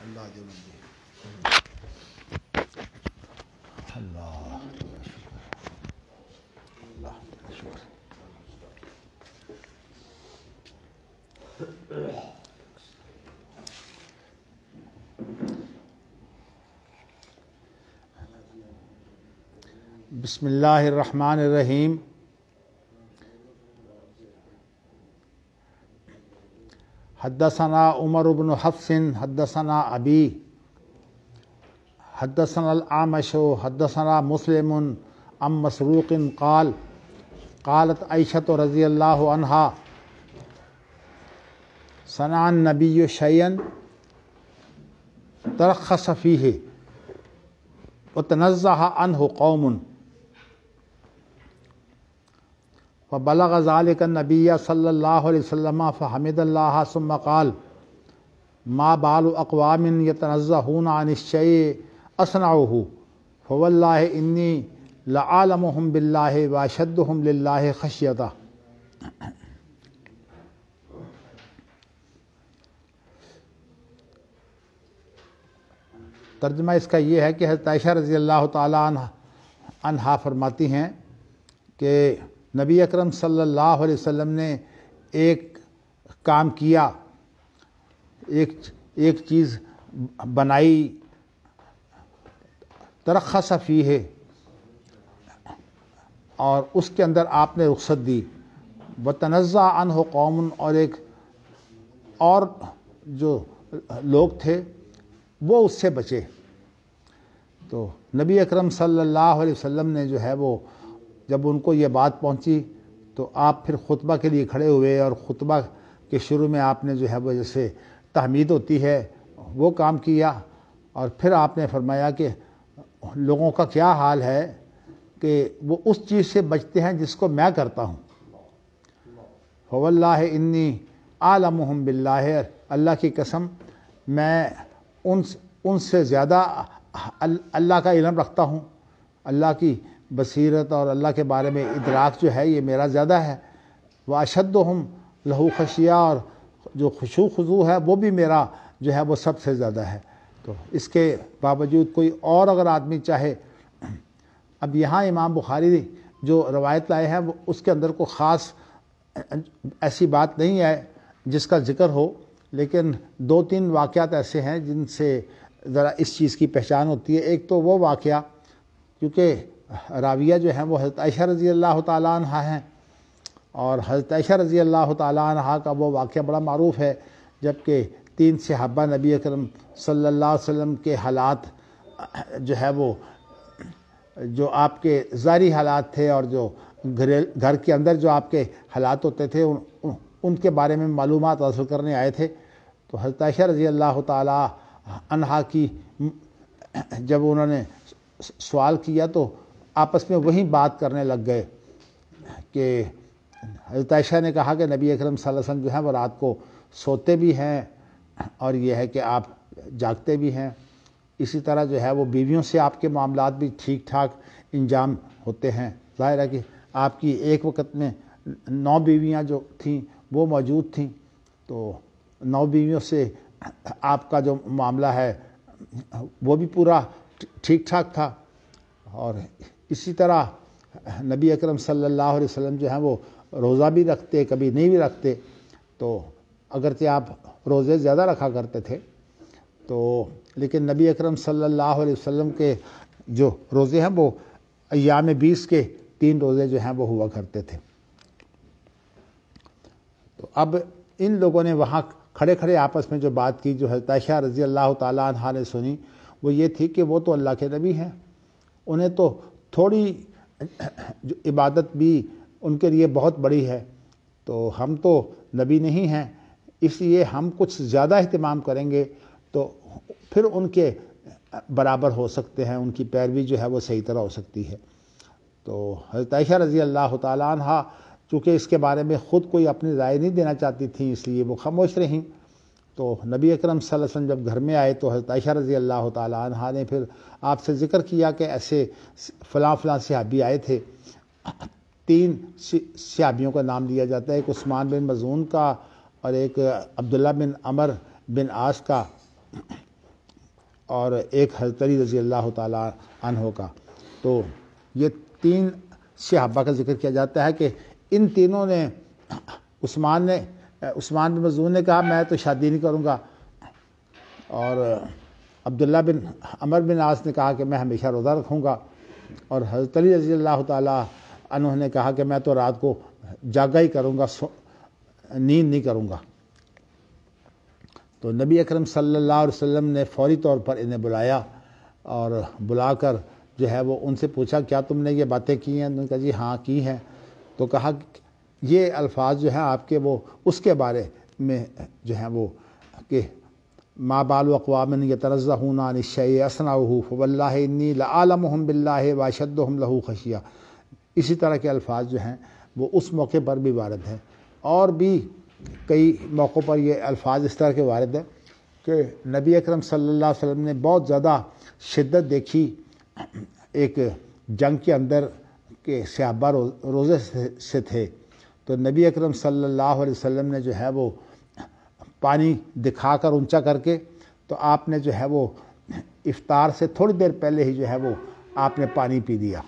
اللہ جو منظور اللہ اللہ شکر بسم اللہ الرحمن الرحیم حدثنا عمر بن حفص حدثنا ابی حدثنا الاعمش حدثنا مسلم عن مسروق قال قالت عائشة رضی اللہ عنہا صنع النبی شیئا ترخص فیہ وتنزہ عنہ قوم فبلغ ذلك النبي صلى الله عليه وسلم فحمد الله ثم قال ما بال اقوام يتنزهون عن الشيء اصنعوه فوالله اني لعالمهم بالله واشدهم لله خشيته. ترجمہ اس کا یہ ہے کہ حضرت عائشہ رضی اللہ تعالیٰ عنہا فرماتی ہیں کہ نبی اکرم صلی اللہ علیہ وسلم نے ایک کام کیا، ایک چیز بنائی، ترخص فیہ، اور اس کے اندر آپ نے رخصت دی، وتنزہ عنہ قوم، اور جو لوگ تھے وہ اس سے بچے. تو نبی اکرم صلی اللہ علیہ وسلم نے جو ہے وہ جب ان کو یہ بات پہنچی تو آپ پھر خطبہ کے لیے کھڑے ہوئے، اور خطبہ کے شروع میں آپ نے جو ہے وہ جیسے تحمید ہوتی ہے وہ کام کیا، اور پھر آپ نے فرمایا کہ لوگوں کا کیا حال ہے کہ وہ اس چیز سے بچتے ہیں جس کو میں کرتا ہوں. فواللہ انی اعلمہم باللہ، اللہ کی قسم میں ان سے زیادہ اللہ کا علم رکھتا ہوں، اللہ کی بصیرت اور اللہ کے بارے میں ادراک جو ہے یہ میرا زیادہ ہے. واشدہم لہ خشیہ، اور جو خشوع خضوع ہے وہ بھی میرا جو ہے وہ سب سے زیادہ ہے. تو اس کے باوجود کوئی اور اگر آدمی چاہے، اب یہاں امام بخاری جو روایت لائے ہیں وہ اس کے اندر کوئی خاص ایسی بات نہیں ہے جس کا ذکر ہو، لیکن 2-3 واقعات ایسے ہیں جن سے ذرا اس چیز کی پہچان ہوتی ہے. ایک تو وہ واقعہ، کیونکہ راویہ جو ہیں وہ حضرت عائشہ رضی اللہ تعالیٰ عنہ ہیں، اور حضرت عائشہ رضی اللہ تعالیٰ عنہ کا وہ واقعہ بڑا معروف ہے جبکہ 3 صحابہ نبی اکرم صلی اللہ علیہ وسلم کے حالات جو ہے وہ جو آپ کے ظاہری حالات تھے اور جو گھر کے اندر جو آپ کے حالات ہوتے تھے ان کے بارے میں معلومات حاصل کرنے آئے تھے. تو حضرت عائشہ رضی اللہ تعالیٰ عنہا کی جب انہوں نے سوال کیا تو آپس میں وہی بات کرنے لگ گئے کہ حضرت عائشہ نے کہا کہ نبی اکرم صلی اللہ علیہ وسلم جو ہیں وہ رات کو سوتے بھی ہیں اور یہ ہے کہ آپ جاگتے بھی ہیں. اسی طرح جو ہے وہ بیویوں سے آپ کے معاملات بھی ٹھیک ٹھاک انجام ہوتے ہیں. ظاہر ہے کہ آپ کی ایک وقت میں 9 بیویاں جو تھیں وہ موجود تھیں، تو 9 بیویوں سے آپ کا جو معاملہ ہے وہ بھی پورا ٹھیک ٹھاک تھا. اور اسی طرح نبی اکرم صلی اللہ علیہ وسلم جو ہیں وہ روزہ بھی رکھتے، کبھی نہیں بھی رکھتے. تو اگرچہ آپ روزے زیادہ رکھا کرتے تھے تو لیکن نبی اکرم صلی اللہ علیہ وسلم کے جو روزے ہیں وہ ایام 20 کے 3 روزے جو ہیں وہ ہوا کرتے تھے. تو اب ان لوگوں نے وہاں کھڑے کھڑے آپس میں جو بات کی، جو حضرت عائشہ رضی اللہ تعالیٰ عنہا نے سنی، وہ یہ تھی کہ وہ تو اللہ کے نبی ہیں، انہیں تو تھوڑی جو عبادت بھی ان کے لیے بہت بڑی ہے، تو ہم تو نبی نہیں ہیں، اس لیے ہم کچھ زیادہ اہتمام کریں گے تو پھر ان کے برابر ہو سکتے ہیں، ان کی پیروی جو ہے وہ صحیح طرح ہو سکتی ہے. تو حضرت عائشہ رضی اللہ تعالیٰ عنہا چونکہ اس کے بارے میں خود کوئی اپنی رائے نہیں دینا چاہتی تھیں، اس لیے وہ خاموش رہیں. تو نبی اکرم صلی اللہ علیہ وسلم جب گھر میں آئے تو حضرت عائشہ رضی اللہ تعالیٰ عنہا نے پھر آپ سے ذکر کیا کہ ایسے فلاں فلاں صحابی آئے تھے. 3 صحابیوں کا نام لیا جاتا ہے، ایک عثمان بن مظعون کا اور ایک عبداللہ بن عمر بن عاص کا. اور ایک حضرت علی رضی اللہ تعالیٰ عنہ کا۔ تو یہ 3 صحابہ کا ذکر کیا جاتا ہے کہ ان تینوں نے عثمان بن مظعون نے کہا میں تو شادی نہیں کروں گا، اور عبداللہ بن عمر بن عاص نے کہا کہ میں ہمیشہ روزہ رکھوں گا، اور حضرت علی رضی اللہ تعالیٰ عنہ نے کہا کہ میں تو رات کو جاگا ہی کروں گا، نیند نہیں کروں گا۔ تو نبی اکرم صلی اللہ علیہ وسلم نے فوری طور پر انہیں بلایا، اور بلا کر جو ہے وہ ان سے پوچھا کیا تم نے یہ باتیں کی ہیں؟ انہوں نے کہا جی ہاں کی ہیں۔ تو کہا یہ الفاظ جو ہیں آپ کے وہ اس کے بارے میں جو ہیں وہ کہ ما بال اقوام یتنزہون عن الشیء اصنعہ فواللہ انی لعالمہم باللہ واشدہم لہ خشیہ، اسی طرح کے الفاظ جو ہیں وہ اس موقع پر بھی وارد ہیں، اور بھی کئی موقعوں پر یہ الفاظ اس طرح کے وارد ہیں کہ نبی اکرم صلی اللہ علیہ وسلم نے بہت زیادہ شدت دیکھی ایک جنگ کے اندر کہ صحابہ روزے سے تھے، تو نبی اکرم صلی اللہ علیہ وسلم نے جو ہے وہ پانی دکھا کر اونچا کر کے، تو آپ نے جو ہے وہ افطار سے تھوڑی دیر پہلے ہی جو ہے وہ آپ نے پانی پی لیا۔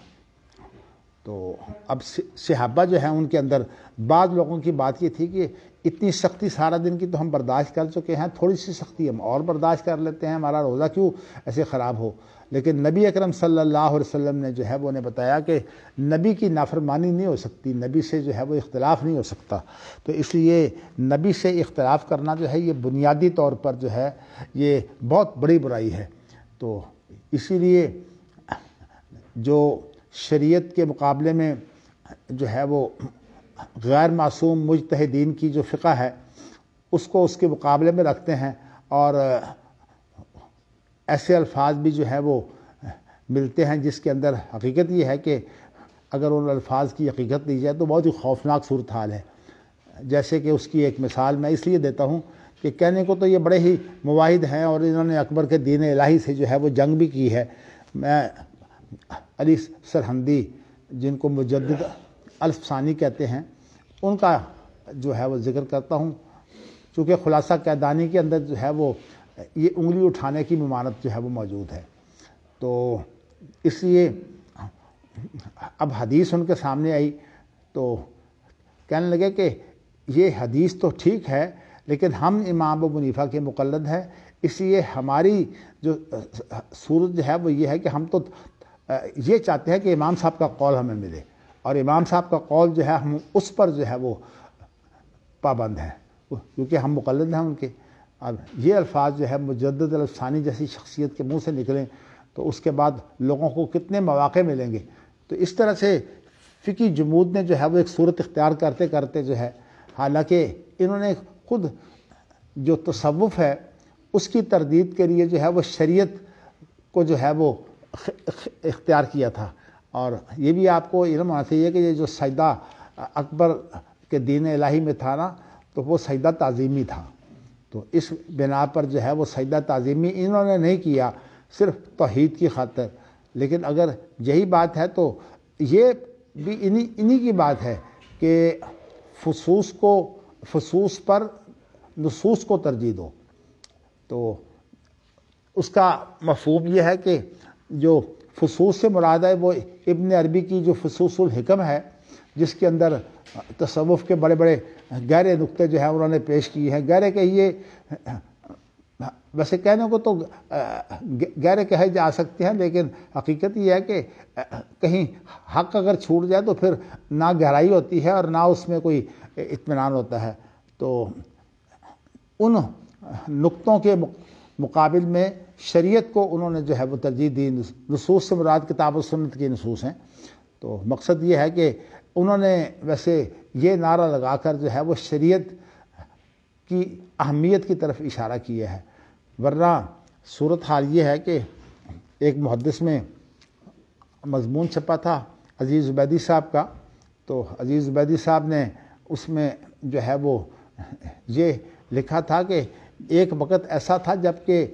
تو اب صحابہ جو ہیں ان کے اندر بعض لوگوں کی بات یہ تھی کہ اتنی سختی سارا دن کی تو ہم برداشت کر چکے ہیں، تھوڑی سی سختی ہم اور برداشت کر لیتے ہیں، ہمارا روزہ کیوں ایسے خراب ہو؟ لیکن نبی اکرم صلی اللہ علیہ وسلم نے جو ہے وہ انہیں بتایا کہ نبی کی نافرمانی نہیں ہو سکتی، نبی سے جو ہے وہ اختلاف نہیں ہو سکتا، تو اس لیے نبی سے اختلاف کرنا جو ہے یہ بنیادی طور پر جو ہے یہ بہت بڑی برائی ہے۔ تو اسی لیے جو شریعت کے مقابلے میں جو ہے وہ غیر معصوم مجتہدین کی جو فقہ ہے اس کو اس کے مقابلے میں رکھتے ہیں، اور ایسے الفاظ بھی جو ہے وہ ملتے ہیں جس کے اندر حقیقت یہ ہے کہ اگر ان الفاظ کی حقیقت لی جائے تو بہت ہی خوفناک صورتحال ہے۔ جیسے کہ اس کی ایک مثال میں اس لیے دیتا ہوں کہ کہنے کو تو یہ بڑے ہی مواحد ہیں اور انہوں نے اکبر کے دین الہی سے جو ہے وہ جنگ بھی کی ہے۔ میں علی سرہندی جن کو مجدد الفسانی کہتے ہیں ان کا جو ہے وہ ذکر کرتا ہوں، چونکہ خلاصہ قیدانی کے اندر جو ہے وہ یہ انگلی اٹھانے کی ممانعت جو ہے وہ موجود ہے۔ تو اس لیے اب حدیث ان کے سامنے آئی تو کہنے لگے کہ یہ حدیث تو ٹھیک ہے لیکن ہم امام ابو حنیفہ کے مقلد ہیں، اس لیے ہماری جو صورت جو ہے وہ یہ ہے کہ ہم تو یہ چاہتے ہیں کہ امام صاحب کا قول ہمیں ملے، اور امام صاحب کا قول جو ہے ہم اس پر جو ہے وہ پابند ہیں کیونکہ ہم مقلد ہیں ان کے۔ اب یہ الفاظ جو ہے مجدد الفسانی جیسی شخصیت کے منہ سے نکلیں تو اس کے بعد لوگوں کو کتنے مواقع ملیں گے۔ تو اس طرح سے فقہی جمود نے جو ہے وہ ایک صورت اختیار کرتے کرتے جو ہے، حالانکہ انہوں نے خود جو تصوف ہے اس کی تردید کے لیے جو ہے وہ شریعت کو جو ہے وہ اختیار کیا تھا، اور یہ بھی آپ کو علم ہونا چاہیے کہ یہ جو سجدہ اکبر کے دین الہی میں تھا نا تو وہ سجدہ تعظیمی تھا، تو اس بنا پر جو ہے وہ سجدہ تعظیمی انہوں نے نہیں کیا صرف توحید کی خاطر، لیکن اگر یہی بات ہے تو یہ بھی انہی کی بات ہے کہ فصوص پر نصوص کو ترجیح دو۔ تو اس کا مفہوم یہ ہے کہ جو فصوص سے مراد ہے وہ ابن عربی کی جو فصوص الحکم ہے جس کے اندر تصوف کے بڑے بڑے گہرے نقطے جو ہیں انہوں نے پیش کیے ہیں۔ گہرے کہیے، ویسے کہنے کو تو گہرے کہے جا سکتے ہیں لیکن حقیقت یہ ہے کہ کہیں حق اگر چھوٹ جائے تو پھر نہ گہرائی ہوتی ہے اور نہ اس میں کوئی اطمینان ہوتا ہے۔ تو ان نقطوں کے مقابل میں شریعت کو انہوں نے جو ہے وہ ترجیح دی۔ نصوص سے مراد کتاب و سنت کی نصوص ہیں۔ تو مقصد یہ ہے کہ انہوں نے ویسے یہ نعرہ لگا کر جو ہے وہ شریعت کی اہمیت کی طرف اشارہ کیا ہے، ورنہ صورتحال یہ ہے کہ ایک محدث میں مضمون چھپا تھا عزیز زبیدی صاحب کا، تو عزیز زبیدی صاحب نے اس میں جو ہے وہ یہ لکھا تھا کہ ایک وقت ایسا تھا جب کہ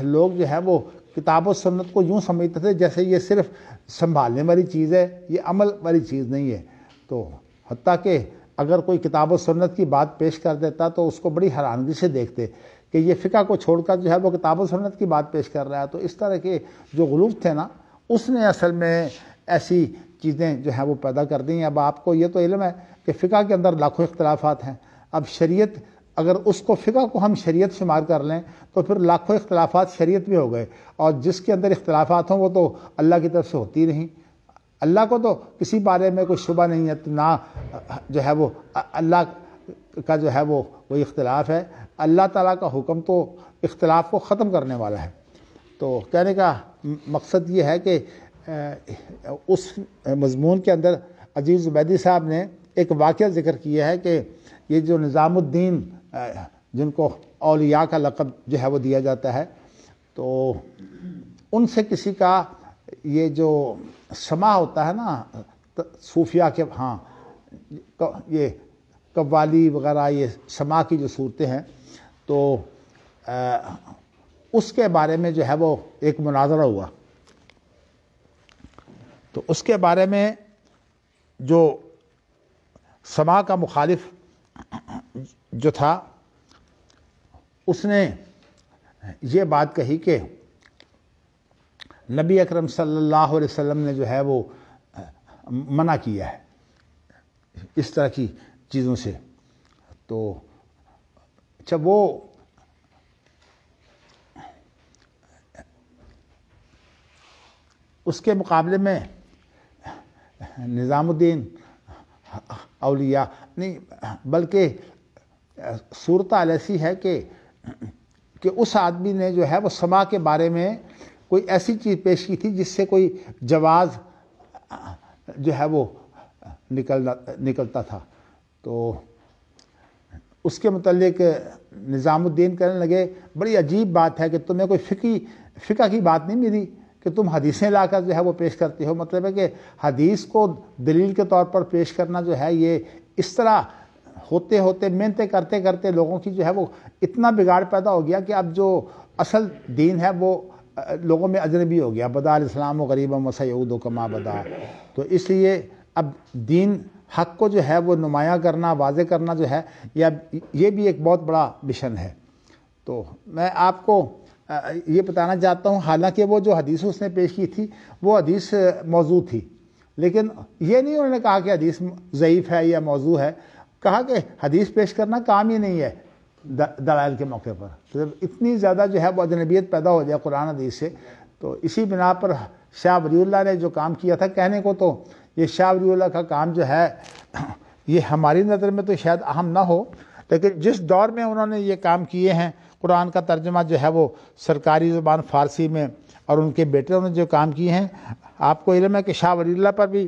لوگ جو ہے وہ کتاب و سنت کو یوں سمجھتے تھے جیسے یہ صرف سنبھالنے والی چیز ہے، یہ عمل والی چیز نہیں ہے۔ تو حتیٰ کہ اگر کوئی کتاب و سنت کی بات پیش کر دیتا تو اس کو بڑی حیرانگی سے دیکھتے کہ یہ فقہ کو چھوڑ کر جو ہے وہ کتاب و سنت کی بات پیش کر رہا ہے۔ تو اس طرح کے جو غلوف تھے نا، اس نے اصل میں ایسی چیزیں جو ہیں وہ پیدا کر دی ہیں۔ اب آپ کو یہ تو علم ہے کہ فقہ کے اندر لاکھوں اختلافات ہیں، اب شریعت اگر اس کو فقہ کو ہم شریعت شمار کر لیں تو پھر لاکھوں اختلافات شریعت بھی ہو گئے، اور جس کے اندر اختلافات ہوں وہ تو اللہ کی طرف سے ہوتی نہیں۔ اللہ کو تو کسی بارے میں کوئی شبہ نہیں ہے، نہ جو ہے وہ اللہ کا جو ہے وہ کوئی اختلاف ہے۔ اللہ تعالیٰ کا حکم تو اختلاف کو ختم کرنے والا ہے۔ تو کہنے کا مقصد یہ ہے کہ اس مضمون کے اندر عزیز زبیدی صاحب نے ایک واقعہ ذکر کیا ہے کہ یہ جو نظام الدین جن کو اولیاء کا لقب جو ہے وہ دیا جاتا ہے، تو ان سے کسی کا یہ جو سما ہوتا ہے نا صوفیہ کے، ہاں یہ قوالی وغیرہ، یہ سما کی جو صورتیں ہیں، تو اس کے بارے میں جو ہے وہ ایک مناظرہ ہوا۔ تو اس کے بارے میں جو سما کا مخالف جو تھا، اس نے یہ بات کہی کہ نبی اکرم صلی اللہ علیہ وسلم نے جو ہے وہ منع کیا ہے اس طرح کی چیزوں سے۔ تو اچھا، وہ اس کے مقابلے میں نظام الدین اولیاء نہیں، بلکہ صورتحال ایسی ہے کہ اس آدمی نے جو ہے وہ سما کے بارے میں کوئی ایسی چیز پیش کی تھی جس سے کوئی جواز جو ہے وہ نکلتا تھا۔ تو اس کے متعلق نظام الدین کہنے لگے بڑی عجیب بات ہے کہ تمہیں کوئی فقہ کی بات نہیں ملی کہ تم حدیثیں لا کر جو ہے وہ پیش کرتے ہو۔ مطلب ہے کہ حدیث کو دلیل کے طور پر پیش کرنا جو ہے یہ اس طرح ہوتے ہوتے محنتیں کرتے کرتے لوگوں کی جو ہے وہ اتنا بگاڑ پیدا ہو گیا کہ اب جو اصل دین ہے وہ لوگوں میں اجنبی ہو گیا۔ بدا الاسلام و غریبا و سیعود کما بدا۔ تو اس لیے اب دین حق کو جو ہے وہ نمایاں کرنا، واضح کرنا جو ہے یہ بھی ایک بہت بڑا مشن ہے۔ تو میں آپ کو یہ بتانا چاہتا ہوں، حالانکہ وہ جو حدیث اس نے پیش کی تھی وہ حدیث موضوع تھی، لیکن یہ نہیں انہوں نے کہا کہ حدیث ضعیف ہے یا موضوع ہے، کہا کہ حدیث پیش کرنا کام ہی نہیں ہے دلائل کے موقع پر۔ تو اتنی زیادہ جو ہے وہ اجنبیت پیدا ہو جائے قرآن حدیث سے، تو اسی بنا پر شاہ ولی اللہ نے جو کام کیا تھا، کہنے کو تو یہ شاہ ولی اللہ کا کام جو ہے یہ ہماری نظر میں تو شاید اہم نہ ہو، لیکن جس دور میں انہوں نے یہ کام کیے ہیں، قرآن کا ترجمہ جو ہے وہ سرکاری زبان فارسی میں، اور ان کے بیٹوں نے جو کام کیے ہیں، آپ کو علم ہے کہ شاہ ولی اللہ پر بھی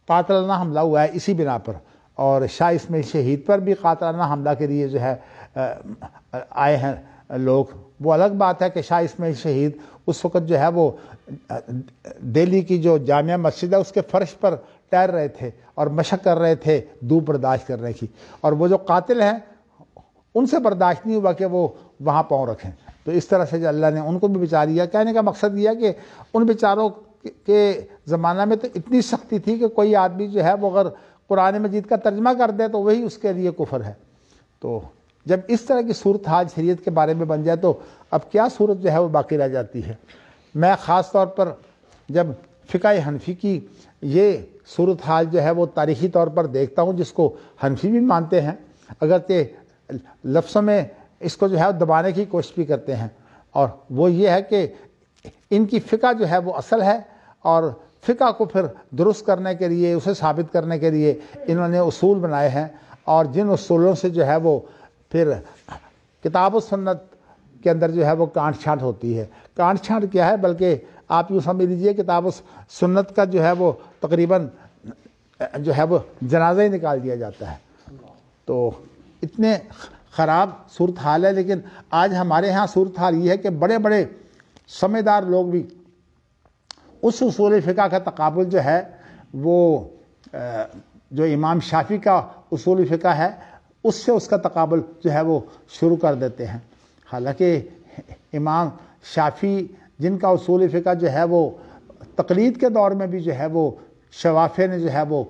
قاتلانہ حملہ ہوا ہے اسی بنا پر، اور شاہ اسماعیل شہید پر بھی قاتلانہ حملہ کے لیے جو ہے آئے ہیں لوگ۔ وہ الگ بات ہے کہ شاہ اسماعیل شہید اس وقت جو ہے وہ دہلی کی جو جامعہ مسجد ہے اس کے فرش پر ٹہر رہے تھے اور مشق کر رہے تھے دھوپ برداشت کرنے کی، اور وہ جو قاتل ہیں ان سے برداشت نہیں ہوا کہ وہ وہاں پاؤں رکھیں۔ تو اس طرح سے جو اللہ نے ان کو بھی بچا لیا۔ کہنے کا مقصد یہ ہے کہ ان بیچاروں کے زمانہ میں تو اتنی سختی تھی کہ کوئی آدمی جو ہے وہ اگر قرآن مجید کا ترجمہ کر دے تو وہی اس کے لیے کفر ہے۔ تو جب اس طرح کی صورتحال شریعت کے بارے میں بن جائے تو اب کیا صورت جو ہے وہ باقی رہ جاتی ہے۔ میں خاص طور پر جب فقہ حنفی کی یہ صورتحال جو ہے وہ تاریخی طور پر دیکھتا ہوں، جس کو حنفی بھی مانتے ہیں، اگرچہ لفظوں میں اس کو جو ہے دبانے کی کوشش بھی کرتے ہیں، اور وہ یہ ہے کہ ان کی فقہ جو ہے وہ اصل ہے، اور فقہ کو پھر درست کرنے کے لیے، اسے ثابت کرنے کے لیے انہوں نے اصول بنائے ہیں، اور جن اصولوں سے جو ہے وہ پھر کتاب و سنت کے اندر جو ہے وہ کانٹ چھانٹ ہوتی ہے۔ کانٹ چھانٹ کیا ہے، بلکہ آپ یوں سمجھ لیجئے کتاب و سنت کا جو ہے وہ تقریباً جو ہے وہ جنازہ ہی نکال دیا جاتا ہے۔ تو اتنے خراب صورتحال ہے، لیکن آج ہمارے ہاں صورتحال یہ ہے کہ بڑے بڑے سمجھدار لوگ بھی اس اصول فقہ کا تقابل جو ہے وہ جو امام شافعی کا اصول فقہ ہے اس سے اس کا تقابل جو ہے وہ شروع کر دیتے ہیں۔ حالانکہ امام شافعی جن کا اصول فقہ جو ہے وہ تقلید کے دور میں بھی جو ہے وہ شوافع نے جو ہے وہ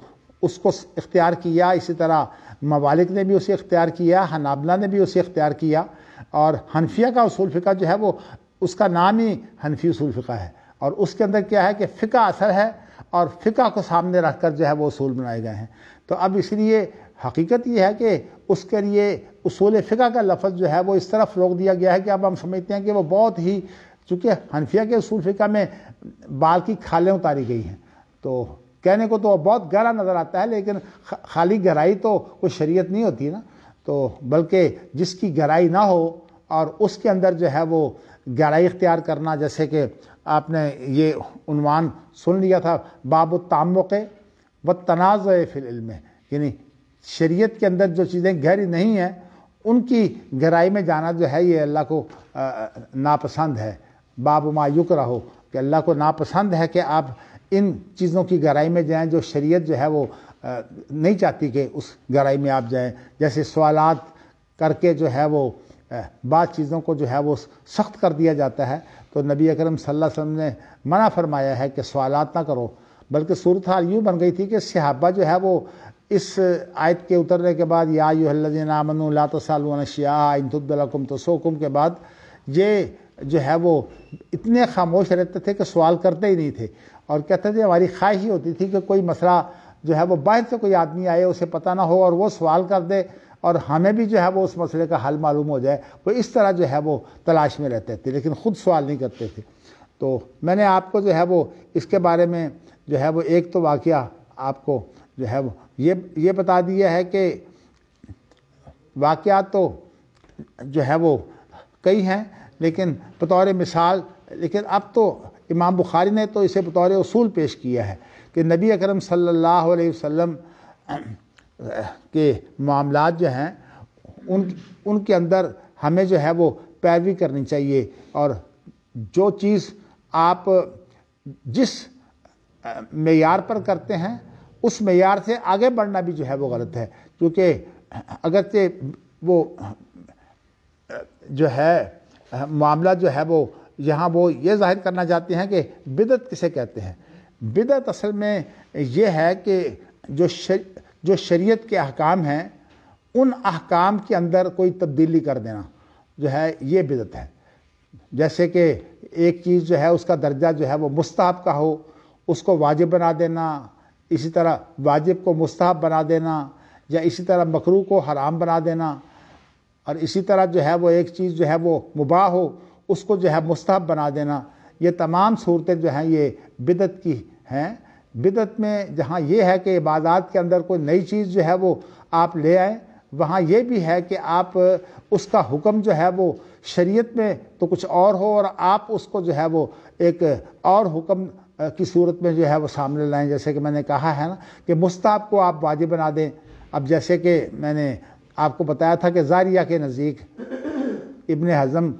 اس کو اختیار کیا، اسی طرح موالک نے بھی اسے اختیار کیا، حنابلہ نے بھی اسے اختیار کیا، اور حنفیہ کا اصول فقہ جو ہے وہ اس کا نام ہی حنفی اصول فقہ ہے، اور اس کے اندر کیا ہے کہ فقہ اثر ہے اور فقہ کو سامنے رکھ کر جو ہے وہ اصول بنائے گئے ہیں۔ تو اب اس لیے حقیقت یہ ہے کہ اس کے لیے اصول فقہ کا لفظ جو ہے وہ اس طرف روک دیا گیا ہے کہ اب ہم سمجھتے ہیں کہ وہ بہت ہی، چونکہ حنفیہ کے اصول فقہ میں بال کی کھالیں اتاری گئی ہیں، تو کہنے کو تو بہت گہرا نظر آتا ہے، لیکن خالی گہرائی تو کوئی شریعت نہیں ہوتی نا، تو بلکہ جس کی گہرائی نہ ہو اور اس کے اندر جو ہے وہ گہرائی اختیار کرنا، جیسے کہ آپ نے یہ عنوان سن لیا تھا باب التعمق والتنازع فی العلم، یعنی شریعت کے اندر جو چیزیں گہری نہیں ہیں ان کی گہرائی میں جانا جو ہے یہ اللہ کو ناپسند ہے۔ باب ما یکرہ، کہ اللہ کو ناپسند ہے کہ آپ ان چیزوں کی گہرائی میں جائیں جو شریعت جو ہے وہ نہیں چاہتی کہ اس گہرائی میں آپ جائیں، جیسے سوالات کر کے جو ہے وہ بعض چیزوں کو جو ہے وہ سخت کر دیا جاتا ہے، تو نبی اکرم صلی اللہ علیہ وسلم نے منع فرمایا ہے کہ سوالات نہ کرو، بلکہ صورتحال یوں بن گئی تھی کہ صحابہ جو ہے وہ اس آیت کے اترنے کے بعد یا ایھا الذین آمنوا لا تسألوا عن اشیاء ان تبد لکم تسؤکم کے بعد یہ جو ہے وہ اتنے خاموش رہتے تھے کہ سوال کرتے ہی نہیں تھے، اور کہتے تھے ہماری خواہش ہی ہوتی تھی کہ کوئی مسئلہ جو ہے وہ باہر سے کوئی آدمی آئے اسے پتہ نہ ہو اور وہ سوال کر دے اور ہمیں بھی جو ہے وہ اس مسئلے کا حل معلوم ہو جائے، وہ اس طرح جو ہے وہ تلاش میں رہتے تھے لیکن خود سوال نہیں کرتے تھے۔ تو میں نے آپ کو جو ہے وہ اس کے بارے میں جو ہے وہ ایک تو واقعہ آپ کو جو ہے وہ یہ بتا دیا ہے کہ واقعات تو جو ہے وہ کئی ہیں، لیکن بطور مثال، لیکن اب تو امام بخاری نے تو اسے بطور اصول پیش کیا ہے کہ نبی اکرم صلی اللہ علیہ وسلم کے معاملات جو ہیں ان کے اندر ہمیں جو ہے وہ پیروی کرنی چاہیے، اور جو چیز آپ جس معیار پر کرتے ہیں اس معیار سے آگے بڑھنا بھی جو ہے وہ غلط ہے، کیونکہ اگرچہ وہ جو ہے معاملہ جو ہے وہ یہاں وہ یہ ظاہر کرنا چاہتے ہیں کہ بدعت کسے کہتے ہیں۔ بدعت اصل میں یہ ہے کہ جو شریعت کے احکام ہیں ان احکام کے اندر کوئی تبدیلی کر دینا جو ہے یہ بدعت ہے، جیسے کہ ایک چیز جو ہے اس کا درجہ جو ہے وہ مستحب کا ہو اس کو واجب بنا دینا، اسی طرح واجب کو مستحب بنا دینا، یا اسی طرح مکروہ کو حرام بنا دینا، اور اسی طرح جو ہے وہ ایک چیز جو ہے وہ مباح ہو اس کو جو ہے مستحب بنا دینا، یہ تمام صورتیں جو ہیں یہ بدعت کی ہیں۔ بدعت میں جہاں یہ ہے کہ عبادات کے اندر کوئی نئی چیز جو ہے وہ آپ لے آئیں، وہاں یہ بھی ہے کہ آپ اس کا حکم جو ہے وہ شریعت میں تو کچھ اور ہو اور آپ اس کو جو ہے وہ ایک اور حکم کی صورت میں جو ہے وہ سامنے لائیں، جیسے کہ میں نے کہا ہے نا کہ مستحب کو آپ واجب بنا دیں۔ اب جیسے کہ میں نے آپ کو بتایا تھا کہ زاریہ کے نزدیک ابن حزم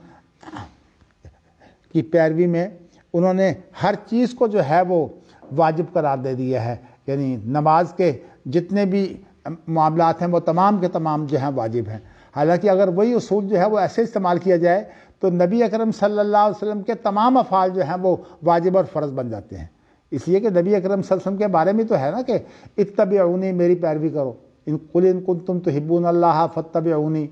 کی پیروی میں انہوں نے ہر چیز کو جو ہے وہ واجب قرار دے دیا ہے، یعنی نماز کے جتنے بھی معاملات ہیں وہ تمام کے تمام جو ہیں واجب ہیں، حالانکہ اگر وہی اصول جو ہے وہ ایسے استعمال کیا جائے تو نبی اکرم صلی اللہ علیہ وسلم کے تمام افعال جو ہیں وہ واجب اور فرض بن جاتے ہیں، اس لیے کہ نبی اکرم صلی اللہ علیہ وسلم کے بارے میں تو ہے نا کہ اتبعونی، میری پیروی کرو، قل ان کنتم تحبون اللہ فاتبعونی۔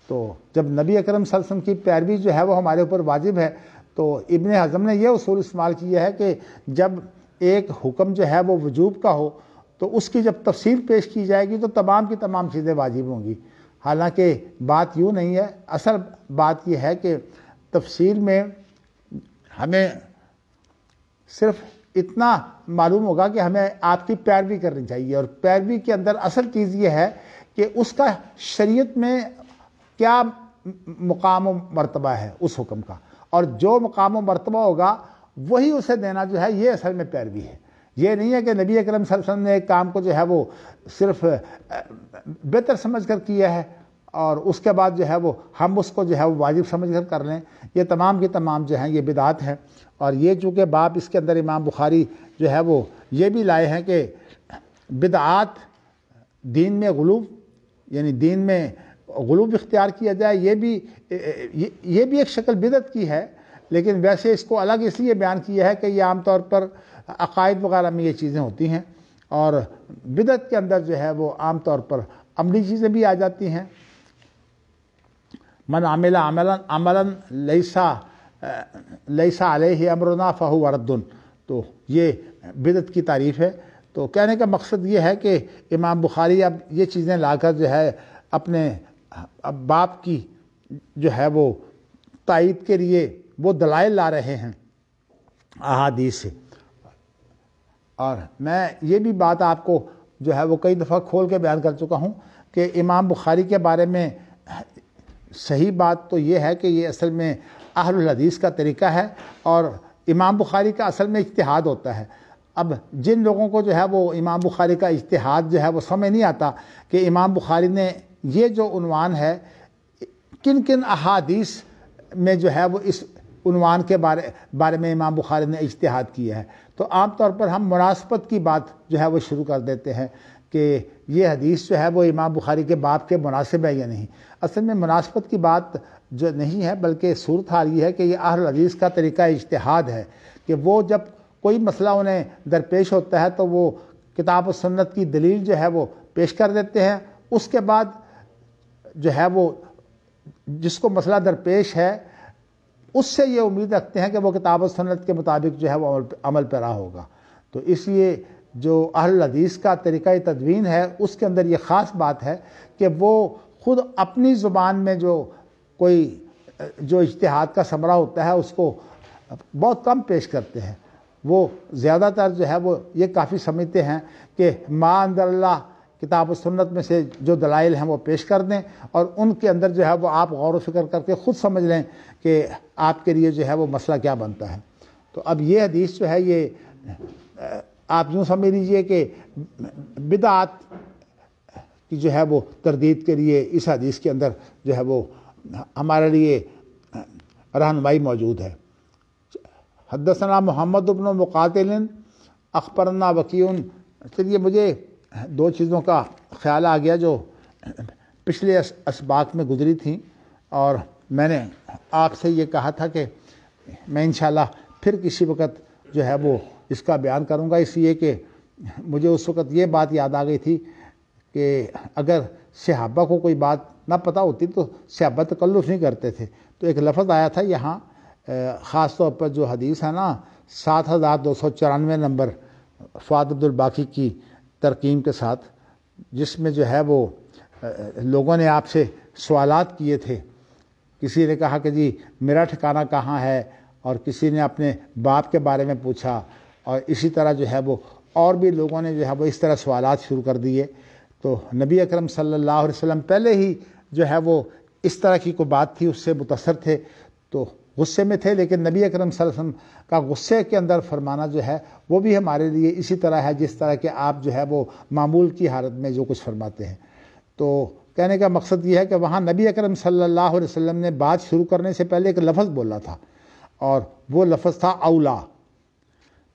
تو جب نبی اکرم صلی اللہ علیہ وسلم کی پیروی جو ہے وہ ہمارے اوپر واجب ہے تو ابن حزم نے یہ اصول استعمال کیا ہے کہ جب ایک حکم جو ہے وہ وجوب کا ہو تو اس کی جب تفصیل پیش کی جائے گی تو تمام کی تمام چیزیں واجب ہوں گی، حالانکہ بات یوں نہیں ہے، اصل بات یہ ہے کہ تفصیل میں ہمیں صرف اتنا معلوم ہوگا کہ ہمیں آپ کی پیروی کرنی چاہیے، اور پیروی کے اندر اصل چیز یہ ہے کہ اس کا شریعت میں کیا مقام و مرتبہ ہے اس حکم کا، اور جو مقام و مرتبہ ہوگا وہی اسے دینا جو ہے یہ اصل میں پیروی ہے۔ یہ نہیں ہے کہ نبی اکرم صلی اللہ علیہ وسلم نے ایک کام کو جو ہے وہ صرف بہتر سمجھ کر کیا ہے اور اس کے بعد جو ہے وہ ہم اس کو جو ہے وہ واجب سمجھ کر لیں، یہ تمام کی تمام جو ہیں یہ بدعات ہیں۔ اور یہ چونکہ باب اس کے اندر امام بخاری جو ہے وہ یہ بھی لائے ہیں کہ بدعات دین میں غلو، یعنی دین میں غلو اختیار کیا جائے، یہ بھی ایک شکل بدعت کی ہے، لیکن ویسے اس کو الگ اس لیے بیان کیا ہے کہ یہ عام طور پر عقائد وغیرہ میں یہ چیزیں ہوتی ہیں، اور بدعت کے اندر جو ہے وہ عام طور پر عملی چیزیں بھی آ جاتی ہیں۔ من عمل عملا لیسا علیہ امرنا فہو رد. تو یہ بدعت کی تعریف ہے. تو کہنے کا مقصد یہ ہے کہ امام بخاری اب یہ چیزیں لا کر جو ہے اپنے باپ کی جو ہے وہ تائید کے لیے وہ دلائل لا رہے ہیں احادیث سے. اور میں یہ بھی بات آپ کو جو ہے وہ کئی دفعہ کھول کے بیان کر چکا ہوں کہ امام بخاری کے بارے میں صحیح بات تو یہ ہے کہ یہ اصل میں اہل الحدیث کا طریقہ ہے اور امام بخاری کا اصل میں اجتہاد ہوتا ہے. اب جن لوگوں کو جو ہے وہ امام بخاری کا اجتہاد جو ہے وہ سمجھ نہیں آتا کہ امام بخاری نے یہ جو عنوان ہے کن کن احادیث میں جو ہے وہ اس عنوان کے بارے میں امام بخاری نے اجتہاد کیا ہے، تو عام طور پر ہم مناسبت کی بات جو ہے وہ شروع کر دیتے ہیں کہ یہ حدیث جو ہے وہ امام بخاری کے باب کے مناسب ہے یا نہیں. اصل میں مناسبت کی بات جو نہیں ہے بلکہ صورتحال یہ ہے کہ یہ اہل حدیث کا طریقہ اجتہاد ہے کہ وہ جب کوئی مسئلہ انہیں درپیش ہوتا ہے تو وہ کتاب و سنت کی دلیل جو ہے وہ پیش کر دیتے ہیں. اس کے بعد جو ہے وہ جس کو مسئلہ درپیش ہے اس سے یہ امید رکھتے ہیں کہ وہ کتاب و سنت کے مطابق جو ہے وہ عمل پیرا ہوگا. تو اس لیے جو اہل حدیث کا طریقہ تدوین ہے اس کے اندر یہ خاص بات ہے کہ وہ خود اپنی زبان میں جو اجتہاد کا ثمرہ ہوتا ہے اس کو بہت کم پیش کرتے ہیں. وہ زیادہ تر جو ہے وہ یہ کافی سمجھتے ہیں کہ ما انزل اللہ کتاب و سنت میں سے جو دلائل ہیں وہ پیش کر دیں اور ان کے اندر جو ہے وہ آپ غور و فکر کر کے خود سمجھ لیں کہ آپ کے لیے جو ہے وہ مسئلہ کیا بنتا ہے. تو اب یہ حدیث جو ہے یہ آپ یوں سمجھ لیجئے کہ بدعات کی جو ہے وہ تردید کے لیے اس حدیث کے اندر جو ہے وہ ہمارے لیے رہنمائی موجود ہے. حدثنا محمد بن مقاتل اخبرنا وکیع. چلیے مجھے دو چیزوں کا خیال آ گیا جو پچھلے اسباق میں گزری تھیں اور میں نے آپ سے یہ کہا تھا کہ میں انشاءاللہ پھر کسی وقت جو ہے وہ اس کا بیان کروں گا، اس لیے کہ مجھے اس وقت یہ بات یاد آ گئی تھی کہ اگر صحابہ کو کوئی بات نہ پتہ ہوتی تو صحابہ تکلف نہیں کرتے تھے. تو ایک لفظ آیا تھا یہاں خاص طور پر جو حدیث ہے نا 7294 نمبر فؤاد عبدالباقی کی ترقیم کے ساتھ، جس میں جو ہے وہ لوگوں نے آپ سے سوالات کیے تھے. کسی نے کہا کہ جی میرا ٹھکانہ کہاں ہے، اور کسی نے اپنے باپ کے بارے میں پوچھا، اور اسی طرح جو ہے وہ اور بھی لوگوں نے جو ہے وہ اس طرح سوالات شروع کر دیے. تو نبی اکرم صلی اللہ علیہ وسلم پہلے ہی جو ہے وہ اس طرح کی کوئی بات تھی اس سے متاثر تھے، تو غصے میں تھے. لیکن نبی اکرم صلی اللہ علیہ وسلم کا غصے کے اندر فرمانا جو ہے وہ بھی ہمارے لیے اسی طرح ہے جس طرح کہ آپ جو ہے وہ معمول کی حالت میں جو کچھ فرماتے ہیں. تو کہنے کا مقصد یہ ہے کہ وہاں نبی اکرم صلی اللہ علیہ وسلم نے بات شروع کرنے سے پہلے ایک لفظ بولا تھا اور وہ لفظ تھا اولا.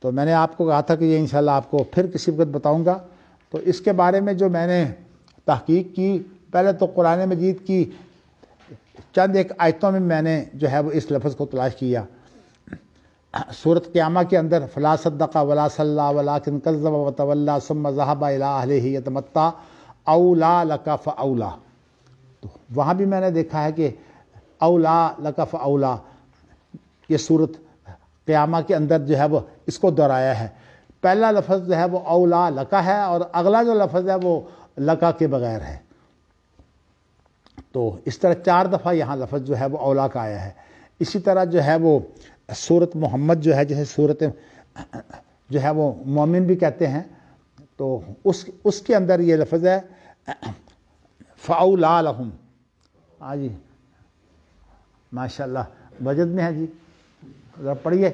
تو میں نے آپ کو کہا تھا کہ یہ انشاءاللہ آپ کو پھر کسی وقت بتاؤں گا. تو اس کے بارے میں جو میں نے تحقیق کی، پہلے تو قرآن مجید کی چند ایک آیتوں میں نے جو ہے وہ اس لفظ کو تلاش کیا. سورۃ قیامہ کے اندر فلا صدق ولا صلی ولکن کذب وتولی ثم ذهب الی اہلہ یتمطى اولا لک فاولا. تو وہاں بھی میں نے دیکھا ہے کہ اولا لک فاولا یہ سورۃ قیامہ کے اندر جو ہے وہ اس کو دہرایا ہے. پہلا لفظ جو ہے وہ اولا لکا ہے اور اگلا جو لفظ ہے وہ لکا کے بغیر ہے. تو اس طرح 4 دفعہ یہاں لفظ جو ہے وہ اولا کا آیا ہے. اسی طرح جو ہے وہ سورۃ محمد جو ہے جسے سورۃ جو ہے وہ مومن بھی کہتے ہیں، تو اس کے اندر یہ لفظ ہے فاولا لہم. ہاں جی ماشاءاللہ وجد میں ہے جی، ذرا پڑھیے.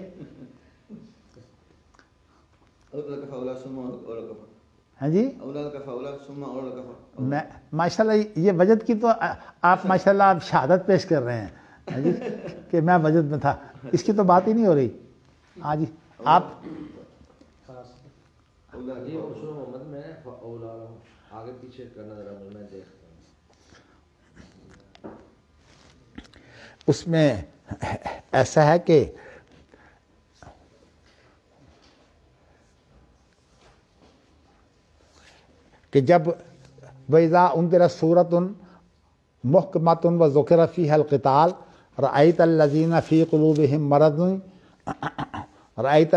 ہاں جی میں ماشاءاللہ یہ وجد کی تو آپ ماشاءاللہ آپ شہادت پیش کر رہے ہیں ہاں جی کہ میں وجد میں تھا، اس کی تو بات ہی نہیں ہو رہی. ہاں جی آپ اس میں ایسا ہے کہ جب وَإِذَا أُنذِرَتْ سُورَةٌ محکمات و ذکر فیہا القتال رأیت الذین فی قلوبہم مرض رأیت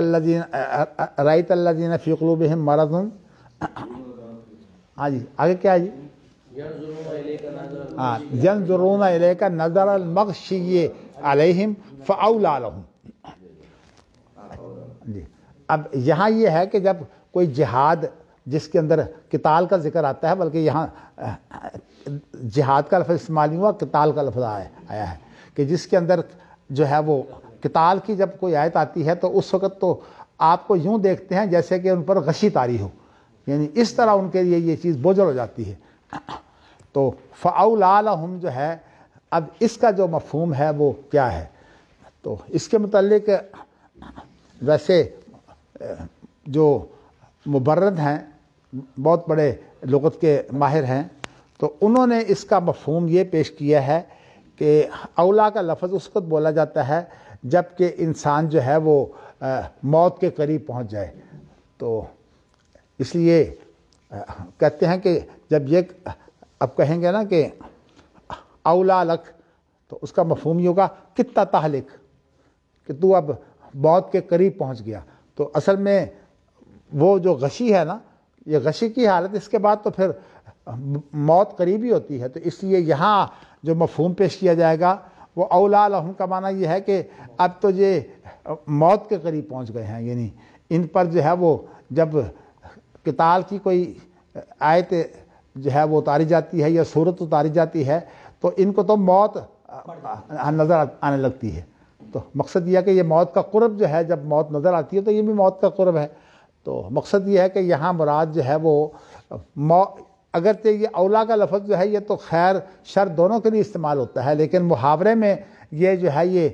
الذین فی قلوبہم مرض. ہاں جی آگے کیا ہے جی؟ ینظرون الیک نظر المغشی علیہم فاولی لہم. جی اب یہاں یہ ہے کہ جب کوئی جہاد جس کے اندر قتال کا ذکر آتا ہے، بلکہ یہاں جہاد کا لفظ استعمال نہیں ہوا، قتال کا لفظ آیا ہے کہ جس کے اندر جو ہے وہ قتال کی جب کوئی آیت آتی ہے تو اس وقت تو آپ کو یوں دیکھتے ہیں جیسے کہ ان پر غشی طاری ہو، یعنی اس طرح ان کے لیے یہ چیز بوجھل ہو جاتی ہے. تو فَأَوْلَىٰ لَهُمْ جو ہے، اب اس کا جو مفہوم ہے وہ کیا ہے؟ تو اس کے متعلق ویسے جو مبرد ہیں، بہت بڑے لغت کے ماہر ہیں، تو انہوں نے اس کا مفہوم یہ پیش کیا ہے کہ اولا کا لفظ اس وقت بولا جاتا ہے جب کہ انسان جو ہے وہ موت کے قریب پہنچ جائے. تو اس لیے کہتے ہیں کہ جب یہ اب کہیں گے نا کہ اولا لک، تو اس کا مفہوم یہ ہوگا کتا تہلک، کہ تو اب موت کے قریب پہنچ گیا. تو اصل میں وہ جو غشی ہے نا، یہ غشی کی حالت، اس کے بعد تو پھر موت قریب ہی ہوتی ہے. تو اس لیے یہاں جو مفہوم پیش کیا جائے گا وہ اولا لہم کا معنی یہ ہے کہ اب تو یہ موت کے قریب پہنچ گئے ہیں، یعنی ان پر جو ہے وہ جب قتال کی کوئی آیت جو ہے وہ اتاری جاتی ہے یا صورت اتاری جاتی ہے تو ان کو تو موت نظر آنے لگتی ہے. تو مقصد یہ ہے کہ یہ موت کا قرب جو ہے، جب موت نظر آتی ہے تو یہ بھی موت کا قرب ہے. تو مقصد یہ ہے کہ یہاں مراد جو ہے وہ اگرچہ یہ اولا کا لفظ جو ہے یہ تو خیر شر دونوں کے لیے استعمال ہوتا ہے، لیکن محاورے میں یہ جو ہے یہ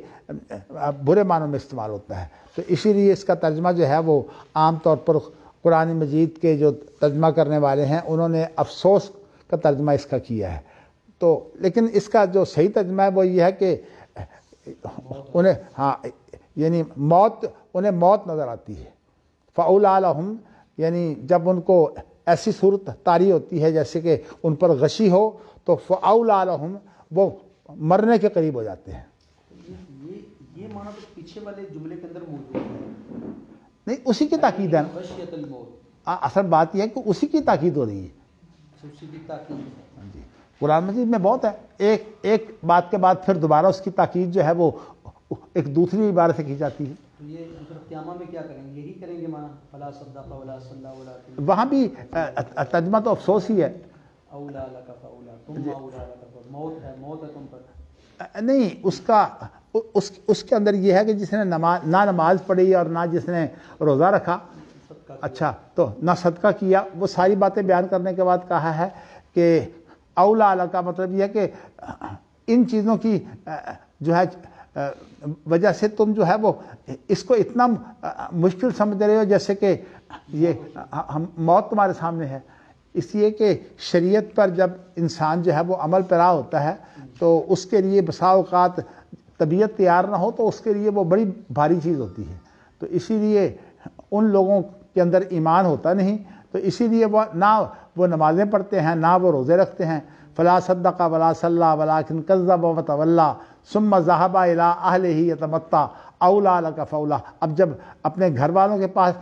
برے معنوں میں استعمال ہوتا ہے. تو اسی لیے اس کا ترجمہ جو ہے وہ عام طور پر قرآن مجید کے جو ترجمہ کرنے والے ہیں انہوں نے افسوس کا ترجمہ اس کا کیا ہے. تو لیکن اس کا جو صحیح ترجمہ ہے وہ یہ ہے کہ انہیں یعنی انہیں موت نظر آتی ہے. فَأَوْلَىٰ لَهُمْ یعنی جب ان کو ایسی صورت طاری ہوتی ہے جیسے کہ ان پر غشی ہو تو فَأَوْلَىٰ لَهُمْ وہ مرنے کے قریب ہو جاتے ہیں. یہ معنی تو پیچھے والے جملے کے اندر موجود ہے، نہیں اسی کی تاکید ہے نا. خشیت الموت، اصل بات یہ ہے کہ اسی کی تاکید ہو رہی ہے. اسی کی تاکید ہے. جی قرآن مجید میں بہت ہے، ایک بات کے بعد پھر دوبارہ اس کی تاکید جو ہے وہ ایک دوسری عبارت سے کی جاتی ہے. تو یہ قیامہ میں کیا کریں گے؟ یہی کریں گے معنی فلا صدق ولا صلی ولا، وہاں بھی ترجمہ تو افسوس ہی ہے. اولا لک فاولا، تم اولا لک، موت ہے، موت ہے تم پر. نہیں اس کے اندر یہ ہے کہ جس نے نہ نماز پڑھی اور نہ جس نے روزہ رکھا، اچھا تو نہ صدقہ کیا، وہ ساری باتیں بیان کرنے کے بعد کہا ہے کہ اولا کا مطلب یہ ہے کہ ان چیزوں کی جو ہے وجہ سے تم جو ہے وہ اس کو اتنا مشکل سمجھ رہے ہو جیسے کہ یہ موت تمہارے سامنے ہے. اس لیے کہ شریعت پر جب انسان جو ہے وہ عمل پیرا ہوتا ہے تو اس کے لیے بسا اوقات طبیعت تیار نہ ہو تو اس کے لیے وہ بڑی بھاری چیز ہوتی ہے. تو اسی لیے ان لوگوں کے اندر ایمان ہوتا نہیں، تو اسی لیے وہ نہ وہ نمازیں پڑھتے ہیں نہ وہ روزے رکھتے ہیں. فلا صدق ولا صلی ولکن کذب وتولی ثم ذهب الى اهله يتمتع اولا لك فاولا. اب جب اپنے گھر والوں کے پاس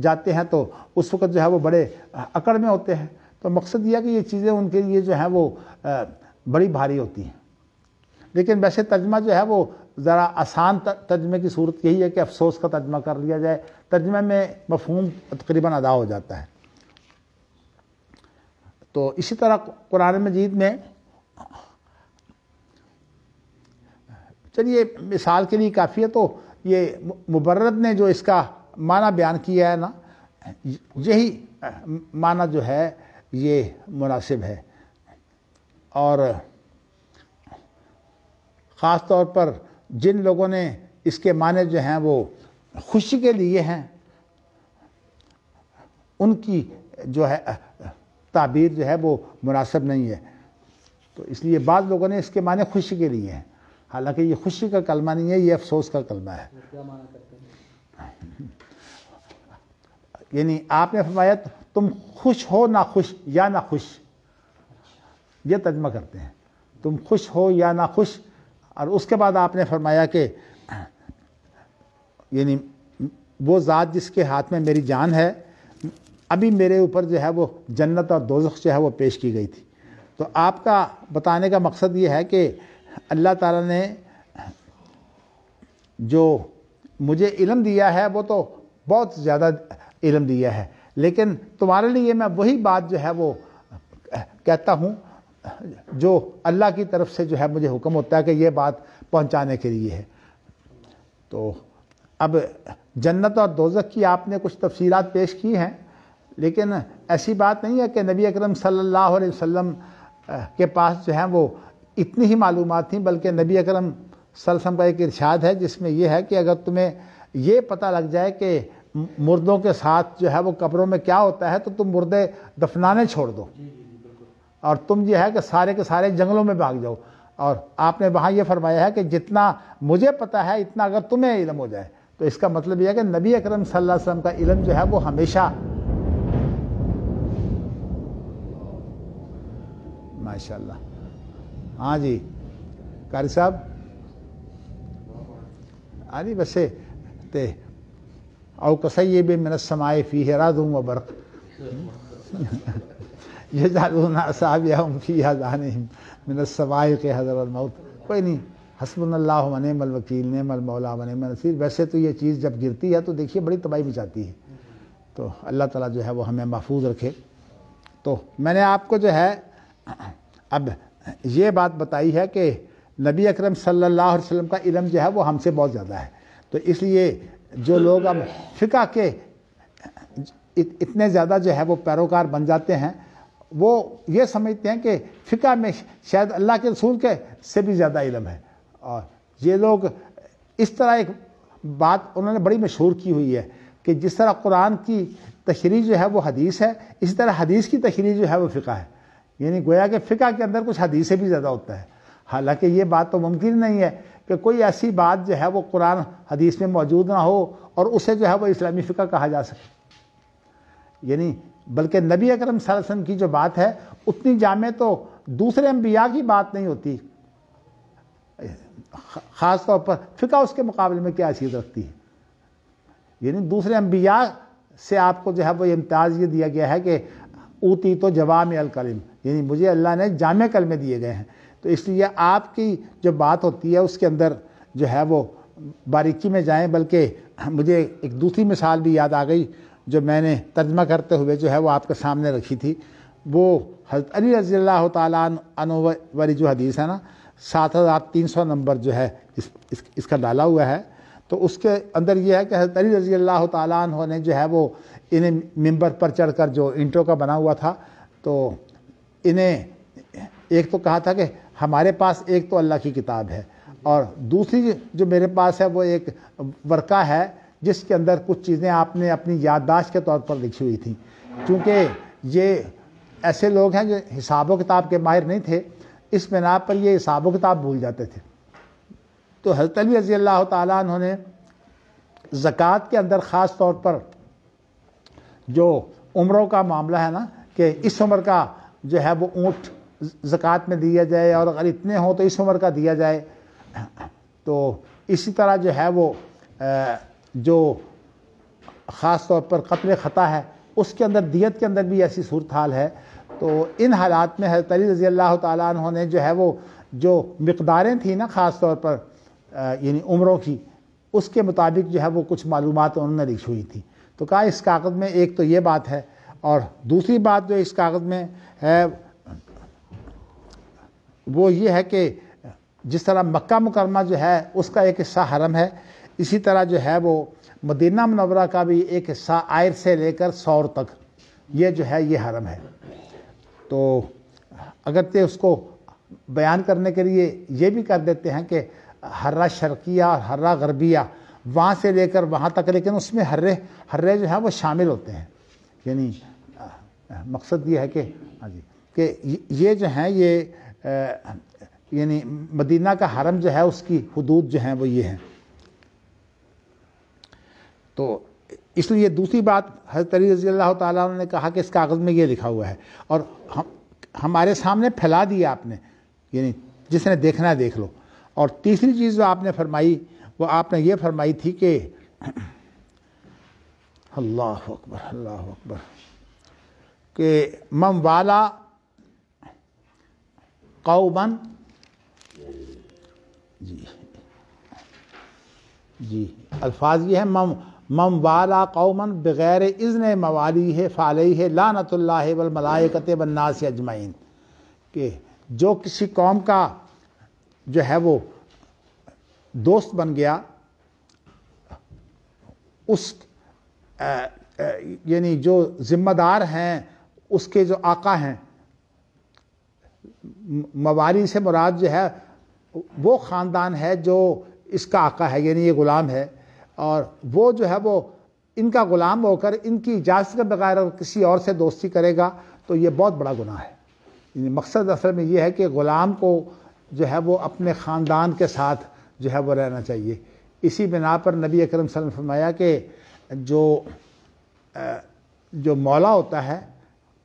جاتے ہیں تو اس وقت جو ہے وہ بڑے اکڑ میں ہوتے ہیں. تو مقصد یہ ہے کہ یہ چیزیں ان کے لیے جو ہیں وہ بڑی بھاری ہوتی ہیں. لیکن ویسے ترجمہ جو ہے وہ ذرا آسان ترجمے کی صورت یہی ہے کہ افسوس کا ترجمہ کر لیا جائے، ترجمے میں مفہوم تقریباً ادا ہو جاتا ہے. تو اسی طرح قرآن مجید میں چلیے مثال کے لیے کافی ہے، تو یہ مبرد نے جو اس کا معنی بیان کیا ہے نا، یہی معنی جو ہے یہ مناسب ہے. اور خاص طور پر جن لوگوں نے اس کے معنی جو ہیں وہ خوشی کے لیے ہیں ان کی جو ہے تعبیر جو ہے وہ مناسب نہیں ہے. تو اس لیے بعض لوگوں نے اس کے معنی خوشی کے لیے ہیں، حالانکہ یہ خوشی کا کلمہ نہیں ہے، یہ افسوس کا کلمہ ہے. کیا معنی کرتے ہیں؟ یعنی آپ نے فرمایا تم خوش ہو نہ خوش یا نہ خوش، یہ ترجمہ کرتے ہیں. تم خوش ہو یا نہ خوش. اور اس کے بعد آپ نے فرمایا کہ یعنی وہ ذات جس کے ہاتھ میں میری جان ہے، ابھی میرے اوپر جو ہے وہ جنت اور دوزخ جو ہے وہ پیش کی گئی تھی. تو آپ کا بتانے کا مقصد یہ ہے کہ اللہ تعالیٰ نے جو مجھے علم دیا ہے وہ تو بہت زیادہ علم دیا ہے، لیکن تمہارے لیے میں وہی بات جو ہے وہ کہتا ہوں جو اللہ کی طرف سے جو ہے مجھے حکم ہوتا ہے کہ یہ بات پہنچانے کے لیے ہے. تو اب جنت اور دوزخ کی آپ نے کچھ تفصیلات پیش کی ہیں، لیکن ایسی بات نہیں ہے کہ نبی اکرم صلی اللہ علیہ وسلم کے پاس جو ہے وہ اتنی ہی معلومات تھیں، بلکہ نبی اکرم صلی اللہ علیہ وسلم کا ایک ارشاد ہے جس میں یہ ہے کہ اگر تمہیں یہ پتہ لگ جائے کہ مردوں کے ساتھ جو ہے وہ قبروں میں کیا ہوتا ہے تو تم مردے دفنانے چھوڑ دو اور تم یہ ہے کہ سارے کے سارے جنگلوں میں بھاگ جاؤ. اور آپ نے وہاں یہ فرمایا ہے کہ جتنا مجھے پتہ ہے اتنا اگر تمہیں علم ہو جائے. تو اس کا مطلب یہ ہے کہ نبی اکرم صلی اللہ علیہ وسلم کا علم جو ہے وہ ہمیشہ ماشاءاللہ. ہاں جی قاری صاحب آری بسے تے او کسیب من السماء فیہ رعد و برق یجعلون اصابعهم فی آذانہم من الصواعق حذر الموت. کوئی نہیں، حسبنا اللہ و نعم الوکیل، نعم المولا و نعم النصیر. ویسے تو یہ چیز جب گرتی ہے تو دیکھیے بڑی تباہی مچاتی ہے، تو اللہ تعالیٰ جو ہے وہ ہمیں محفوظ رکھے. تو میں نے آپ کو جو ہے اب یہ بات بتائی ہے کہ نبی اکرم صلی اللہ علیہ وسلم کا علم جو ہے وہ ہم سے بہت زیادہ ہے. تو اس لیے جو لوگ اب فقہ کے اتنے زیادہ جو ہے وہ پیروکار بن جاتے ہیں، وہ یہ سمجھتے ہیں کہ فقہ میں شاید اللہ کے رسول کے سے بھی زیادہ علم ہے. اور یہ لوگ اس طرح ایک بات انہوں نے بڑی مشہور کی ہوئی ہے کہ جس طرح قرآن کی تشریح جو ہے وہ حدیث ہے، اسی طرح حدیث کی تشریح جو ہے وہ فقہ ہے. یعنی گویا کہ فقہ کے اندر کچھ حدیث سے بھی زیادہ ہوتا ہے. حالانکہ یہ بات تو ممکن نہیں ہے کہ کوئی ایسی بات جو ہے وہ قرآن حدیث میں موجود نہ ہو اور اسے جو ہے وہ اسلامی فقہ کہا جا سکے. یعنی بلکہ نبی اکرم صلی اللہ علیہ وسلم کی جو بات ہے اتنی جامع تو دوسرے انبیاء کی بات نہیں ہوتی. خاص طور پر فقہ اس کے مقابلے میں کیا حیثیت رکھتی ہے. یعنی دوسرے انبیاء سے آپ کو جو ہے وہ امتیاز یہ دیا گیا ہے کہ اوتی تو جوامع الکلم، یعنی مجھے اللہ نے جامع کلمے دیے گئے ہیں. تو اس لیے آپ کی جو بات ہوتی ہے اس کے اندر جو ہے وہ باریکی میں جائیں. بلکہ مجھے ایک دوسری مثال بھی یاد آ گئی جو میں نے ترجمہ کرتے ہوئے جو ہے وہ آپ کے سامنے رکھی تھی. وہ حضرت علی رضی اللہ تعالیٰ عنہ والی جو حدیث ہے نا، 7300 نمبر جو ہے اس کا ڈالا ہوا ہے. تو اس کے اندر یہ ہے کہ حضرت علی رضی اللہ تعالیٰ عنہ نے جو ہے وہ انہیں ممبر پر چڑھ کر جو انٹرو کا بنا ہوا تھا، تو انہیں ایک تو کہا تھا کہ ہمارے پاس ایک تو اللہ کی کتاب ہے اور دوسری جو میرے پاس ہے وہ ایک ورقہ ہے جس کے اندر کچھ چیزیں آپ نے اپنی یادداشت کے طور پر لکھی ہوئی تھیں. چونکہ یہ ایسے لوگ ہیں جو حساب و کتاب کے ماہر نہیں تھے، اس بنا پر یہ حساب و کتاب بھول جاتے تھے. تو حضرت علی رضی اللہ تعالیٰ عنہ نے زکوٰۃ کے اندر خاص طور پر جو عمروں کا معاملہ ہے نا کہ اس عمر کا جو ہے وہ اونٹ زکوٰۃ میں دیا جائے اور اگر اتنے ہوں تو اس عمر کا دیا جائے. تو اسی طرح جو ہے وہ جو خاص طور پر قتل خطا ہے اس کے اندر دیت کے اندر بھی ایسی صورتحال ہے. تو ان حالات میں حضرت علی رضی اللہ تعالیٰ عنہ نے جو ہے وہ جو مقداریں تھیں نا خاص طور پر یعنی عمروں کی، اس کے مطابق جو ہے وہ کچھ معلومات انہوں نے لکھی ہوئی تھی. تو کہا اس کاغذ میں ایک تو یہ بات ہے، اور دوسری بات جو اس کاغذ میں ہے وہ یہ ہے کہ جس طرح مکہ مکرمہ جو ہے اس کا ایک حصہ حرم ہے، اسی طرح جو ہے وہ مدینہ منورہ کا بھی ایک حصہ آئر سے لے کر سور تک یہ جو ہے یہ حرم ہے. تو اگرچہ اس کو بیان کرنے کے لیے یہ بھی کر دیتے ہیں کہ حرہ شرقیہ اور حرہ غربیہ وہاں سے لے کر وہاں تک، لیکن اس میں حرے جو ہیں وہ شامل ہوتے ہیں. یعنی مقصد یہ ہے کہ ہاں جی کہ یہ جو ہیں یہ یعنی مدینہ کا حرم جو ہے اس کی حدود جو ہیں وہ یہ ہیں. تو اس لیے دوسری بات حضرت علی رضی اللہ تعالیٰ عنہ نے کہا کہ اس کاغذ میں یہ لکھا ہوا ہے اور ہمارے سامنے پھیلا دیا آپ نے. یعنی جس نے دیکھنا ہے دیکھ لو۔ اور تیسری چیز جو آپ نے فرمائی وہ آپ نے یہ فرمائی تھی کہ اللہ اکبر کہ من والا قوما، جی الفاظ یہ ہیں من والا قوما بغیر اذن موالیہ فعلیہ لعنت اللہ والملائکۃ والناس اجمعین، کہ جو کسی قوم کا جو ہے وہ دوست بن گیا، اس یعنی جو ذمہ دار ہیں اس کے جو آقا ہیں، موالی سے مراد جو ہے وہ خاندان ہے جو اس کا آقا ہے، یعنی یہ غلام ہے، اور وہ جو ہے وہ ان کا غلام ہو کر ان کی اجازت کے بغیر اگر کسی اور سے دوستی کرے گا تو یہ بہت بڑا گناہ ہے۔ یعنی مقصد اصل میں یہ ہے کہ غلام کو جو ہے وہ اپنے خاندان کے ساتھ جو ہے وہ رہنا چاہیے۔ اسی بنا پر نبی اکرم صلی اللہ علیہ وسلم نے فرمایا کہ جو مولا ہوتا ہے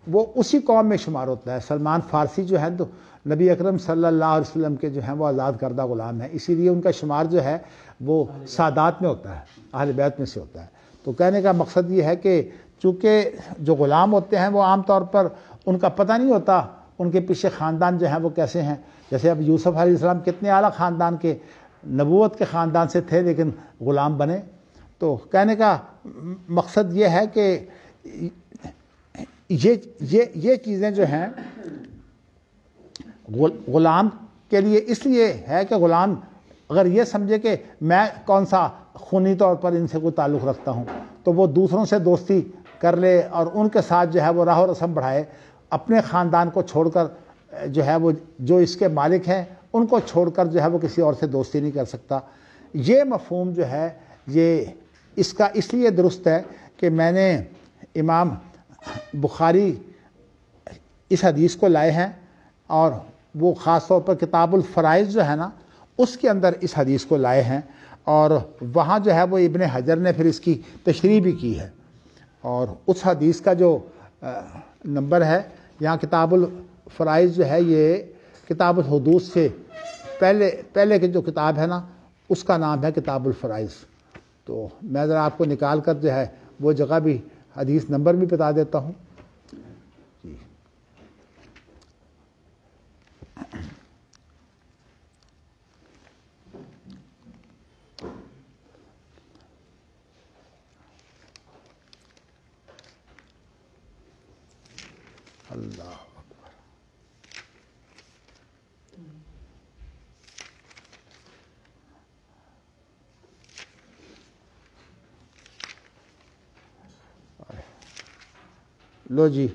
وہ اسی قوم میں شمار ہوتا ہے۔ سلمان فارسی جو ہے تو نبی اکرم صلی اللہ علیہ وسلم کے جو ہیں وہ آزاد کردہ غلام ہیں، اسی لیے ان کا شمار جو ہے وہ سادات میں ہوتا ہے، اہل بیت میں سے ہوتا ہے۔ تو کہنے کا مقصد یہ ہے کہ چونکہ جو غلام ہوتے ہیں وہ عام طور پر ان کا پتہ نہیں ہوتا ان کے پیچھے خاندان جو ہیں وہ کیسے ہیں۔ جیسے اب یوسف علیہ السلام کتنے اعلیٰ خاندان کے، نبوت کے خاندان سے تھے لیکن غلام بنے۔ تو کہنے کا مقصد یہ ہے کہ یہ چیزیں جو ہیں غلام کے لیے اس لیے ہے کہ غلام اگر یہ سمجھے کہ میں کون سا خونی طور پر ان سے کوئی تعلق رکھتا ہوں تو وہ دوسروں سے دوستی کر لے اور ان کے ساتھ جو ہے وہ راہ و رسم بڑھائے، اپنے خاندان کو چھوڑ کر جو ہے وہ جو اس کے مالک ہیں ان کو چھوڑ کر جو ہے وہ کسی اور سے دوستی نہیں کر سکتا۔ یہ مفہوم جو ہے یہ اس کا اس لیے درست ہے کہ میں نے امام بخاری اس حدیث کو لائے ہیں اور وہ خاص طور پر کتاب الفرائض جو ہے نا اس کے اندر اس حدیث کو لائے ہیں، اور وہاں جو ہے وہ ابن حجر نے پھر اس کی تشریح بھی کی ہے۔ اور اس حدیث کا جو نمبر ہے یہاں کتاب الفرائض جو ہے یہ کتاب الحدود سے پہلے کی جو کتاب ہے نا اس کا نام ہے کتاب الفرائض۔ تو میں ذرا آپ کو نکال کر جو ہے وہ جگہ بھی حدیث نمبر بھی بتا دیتا ہوں۔ اللہ اکبر۔ لو جی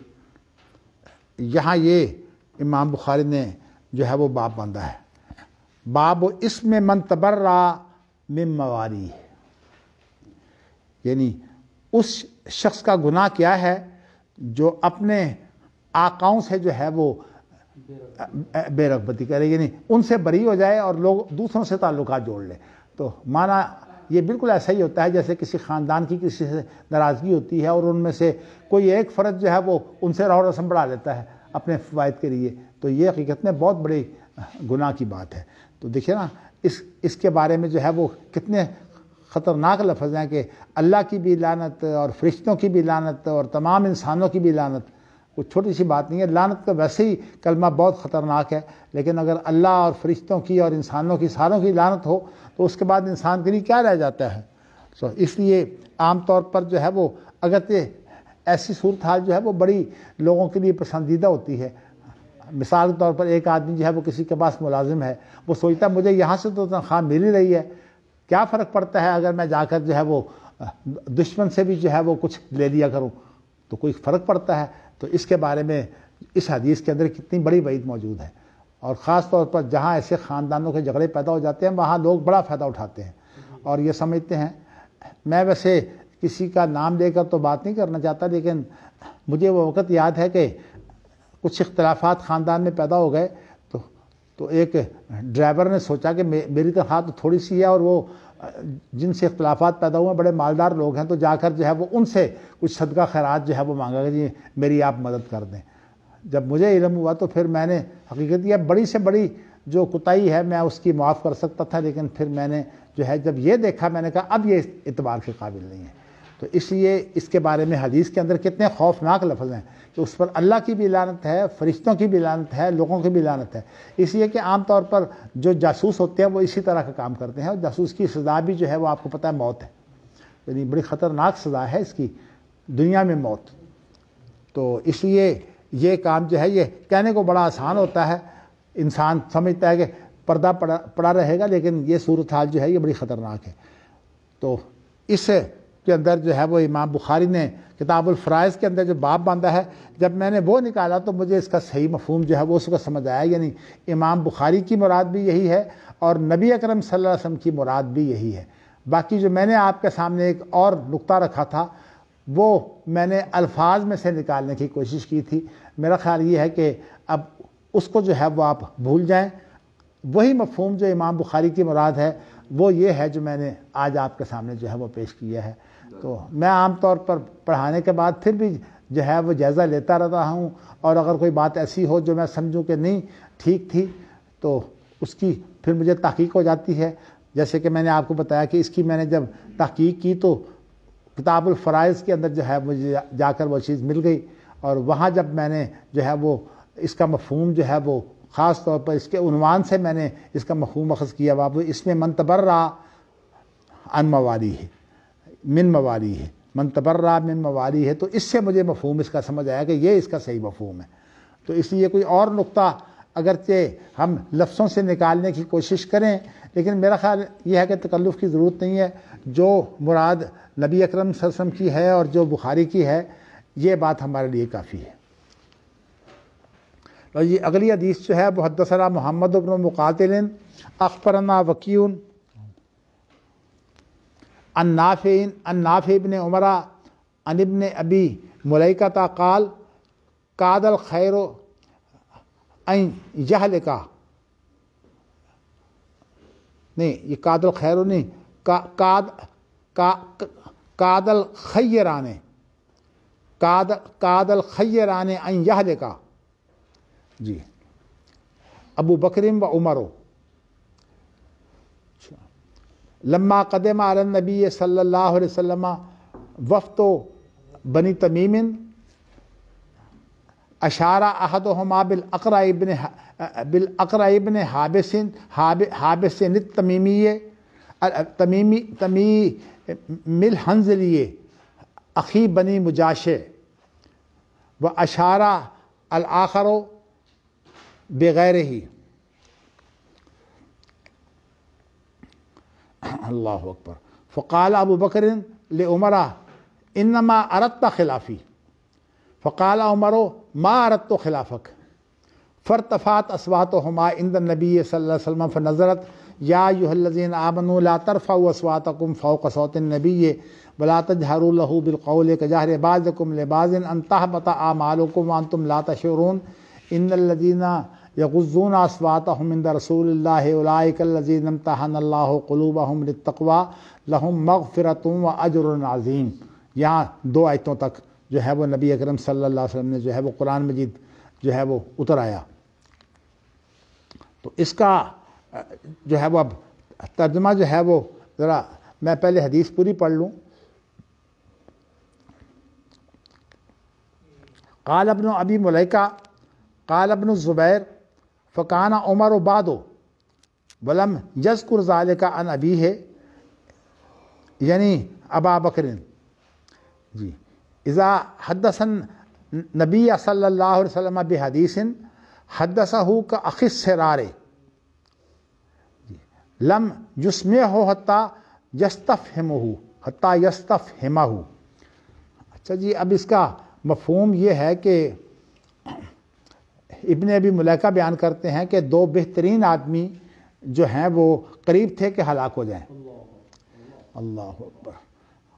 یہاں یہ امام بخاری نے جو ہے وہ باب باندھا ہے، باب اس میں من تبرع من موالی، یعنی اس شخص کا گناہ کیا ہے جو اپنے آقاؤں سے جو ہے وہ بے رغبتی کرے، یعنی ان سے بری ہو جائے اور لوگ دوسروں سے تعلقات جوڑ لے۔ تو معنی یہ بالکل ایسا ہی ہوتا ہے جیسے کسی خاندان کی کسی سے ناراضگی ہوتی ہے اور ان میں سے کوئی ایک فرد جو ہے وہ ان سے راہ و رسم بڑھا لیتا ہے اپنے فوائد کے لیے، تو یہ حقیقت میں بہت بڑی گناہ کی بات ہے۔ تو دیکھیے نا اس کے بارے میں جو ہے وہ کتنے خطرناک لفظ ہیں کہ اللہ کی بھی لعنت اور فرشتوں کی بھی لعنت اور تمام انسانوں کی بھی لعنت، کوئی چھوٹی سی بات نہیں ہے۔ لعنت کا ویسے ہی کلمہ بہت خطرناک ہے، لیکن اگر اللہ اور فرشتوں کی اور انسانوں کی ساروں کی لعنت ہو تو اس کے بعد انسان کے لیے کیا رہ جاتا ہے۔ اس لیے عام طور پر جو ہے وہ اگرچہ ایسی صورتحال جو ہے وہ بڑی لوگوں کے لیے پسندیدہ ہوتی ہے۔ مثال کے طور پر ایک آدمی جو ہے وہ کسی کے پاس ملازم ہے، وہ سوچتا ہے مجھے یہاں سے تو تنخواہ مل ہی رہی ہے، کیا فرق پڑتا ہے اگر میں جا کر جو ہے وہ دشمن سے بھی جو ہے وہ کچھ لے لیا کروں، تو کوئی فرق پڑتا ہے۔ تو اس کے بارے میں اس حدیث کے اندر کتنی بڑی وعید موجود ہے، اور خاص طور پر جہاں ایسے خاندانوں کے جھگڑے پیدا ہو جاتے ہیں وہاں لوگ بڑا فائدہ اٹھاتے ہیں اور یہ سمجھتے ہیں۔ میں ویسے کسی کا نام لے کر تو بات نہیں کرنا چاہتا، لیکن مجھے وہ وقت یاد ہے کہ کچھ اختلافات خاندان میں پیدا ہو گئے تو ایک ڈرائیور نے سوچا کہ میری تنخواہ تو تھوڑی سی ہے اور وہ جن سے اختلافات پیدا ہوئے ہیں بڑے مالدار لوگ ہیں، تو جا کر جو ہے وہ ان سے کچھ صدقہ خیرات جو ہے وہ مانگا کہ جی میری آپ مدد کر دیں۔ جب مجھے علم ہوا تو پھر میں نے حقیقت یہ بڑی سے بڑی جو کوتاہی ہے میں اس کی معاف کر سکتا تھا، لیکن پھر میں نے جو ہے جب یہ دیکھا میں نے کہا اب یہ اعتبار کے قابل نہیں ہے۔ تو اس لیے اس کے بارے میں حدیث کے اندر کتنے خوفناک لفظ ہیں کہ اس پر اللہ کی بھی لعنت ہے، فرشتوں کی بھی لعنت ہے، لوگوں کی بھی لعنت ہے۔ اس لیے کہ عام طور پر جو جاسوس ہوتے ہیں وہ اسی طرح کا کام کرتے ہیں، اور جاسوس کی سزا بھی جو ہے وہ آپ کو پتہ ہے موت ہے، یعنی بڑی خطرناک سزا ہے اس کی دنیا میں موت۔ تو اس لیے یہ کام جو ہے یہ کہنے کو بڑا آسان ہوتا ہے، انسان سمجھتا ہے کہ پردہ پڑا رہے گا، لیکن یہ صورتحال جو ہے یہ بڑی خطرناک ہے۔ تو اس کے اندر جو ہے وہ امام بخاری نے کتاب الفرائض کے اندر جو باب باندھا ہے، جب میں نے وہ نکالا تو مجھے اس کا صحیح مفہوم جو ہے وہ اس کو سمجھ آیا، یعنی امام بخاری کی مراد بھی یہی ہے اور نبی اکرم صلی اللہ علیہ وسلم کی مراد بھی یہی ہے۔ باقی جو میں نے آپ کے سامنے ایک اور نقطہ رکھا تھا وہ میں نے الفاظ میں سے نکالنے کی کوشش کی تھی، میرا خیال یہ ہے کہ اب اس کو جو ہے وہ آپ بھول جائیں۔ وہی مفہوم جو امام بخاری کی مراد ہے وہ یہ ہے جو میں نے آج آپ کے سامنے جو ہے وہ پیش کیا ہے۔ تو میں عام طور پر پڑھانے کے بعد پھر بھی جو ہے وہ جائزہ لیتا رہتا ہوں، اور اگر کوئی بات ایسی ہو جو میں سمجھوں کہ نہیں ٹھیک تھی تو اس کی پھر مجھے تحقیق ہو جاتی ہے۔ جیسے کہ میں نے آپ کو بتایا کہ اس کی میں نے جب تحقیق کی تو کتاب الفرائض کے اندر جو ہے مجھے جا کر وہ چیز مل گئی، اور وہاں جب میں نے جو ہے وہ اس کا مفہوم جو ہے وہ خاص طور پر اس کے عنوان سے میں نے اس کا مفہوم اخذ کیا، وہ اس میں من تبرع عن موالی ہے، من موالی ہے، من تبرع من موالی ہے، تو اس سے مجھے مفہوم اس کا سمجھ آیا کہ یہ اس کا صحیح مفہوم ہے۔ تو اس لیے کوئی اور نقطہ اگرچہ ہم لفظوں سے نکالنے کی کوشش کریں، لیکن میرا خیال یہ ہے کہ تکلف کی ضرورت نہیں ہے، جو مراد نبی اکرم صلی اللہ علیہ وسلم کی ہے اور جو بخاری کی ہے یہ بات ہمارے لیے کافی ہے۔ اور یہ اگلی حدیث جو ہے حدثنا محمد بن مقاتل اخبرنا وکیع عن نافع بن عمر عن ابن ابی ملیکہ قال کاد الخیر ان یہلک، نہیں یہ کاد الخیر نہیں، کاد الخیران ان یہلک، جی ابو بکر و عمر لما قدم علی النبی صلی اللہ علیہ وسلم وفد بنی تمیم اشار احدہما بالاقرع ابن حابس التمیمی الحنظلی اخی بنی مجاشع و اشار الآخر بغیرہ، اللہ اکبر، فقال ابو بکر لعمر انما اردت خلافی، فقال عمر ما اردت خلافک، فارتفعت اصواتهما عند النبی صلی اللہ علیہ وسلم فنظرت یا ایھا الذین آمنوا لا ترفعوا اصواتکم فوق صوت النبی ولا تجهروا له بالقول كجهر بعضکم لبعض ان تحبط اعمالکم وانتم لا تشعرون ان الذین یغضون اصواتهم عند رسول اللہ اولئک الذین امتحن اللہ قلوبهم للتقوی لهم مغفرۃ واجر عظیم۔ یہاں دو آیتوں تک جو ہے وہ نبی اکرم صلی اللہ علیہ وسلم نے جو ہے وہ قرآن مجید جو ہے وہ اتر آیا۔ تو اس کا جو ہے وہ اب ترجمہ جو ہے وہ ذرا میں پہلے حدیث پوری پڑھ لوں۔ قال ابن ابی ملیکہ قال ابن الزبیر فکان عمر بعد ولم یذکر ذلک عن ابیہ یعنی ابا بکر، جی اذا حدث نبی صلی اللہ علیہ وسلم بحدیث حدثہ کاخی السرار لم یسمعہ حتی یستفہمہ۔ اچھا جی، اب اس کا مفہوم یہ ہے کہ ابن ابی ملیکہ بیان کرتے ہیں کہ دو بہترین آدمی جو ہیں وہ قریب تھے کہ ہلاک ہو جائیں، اللہ اکبر،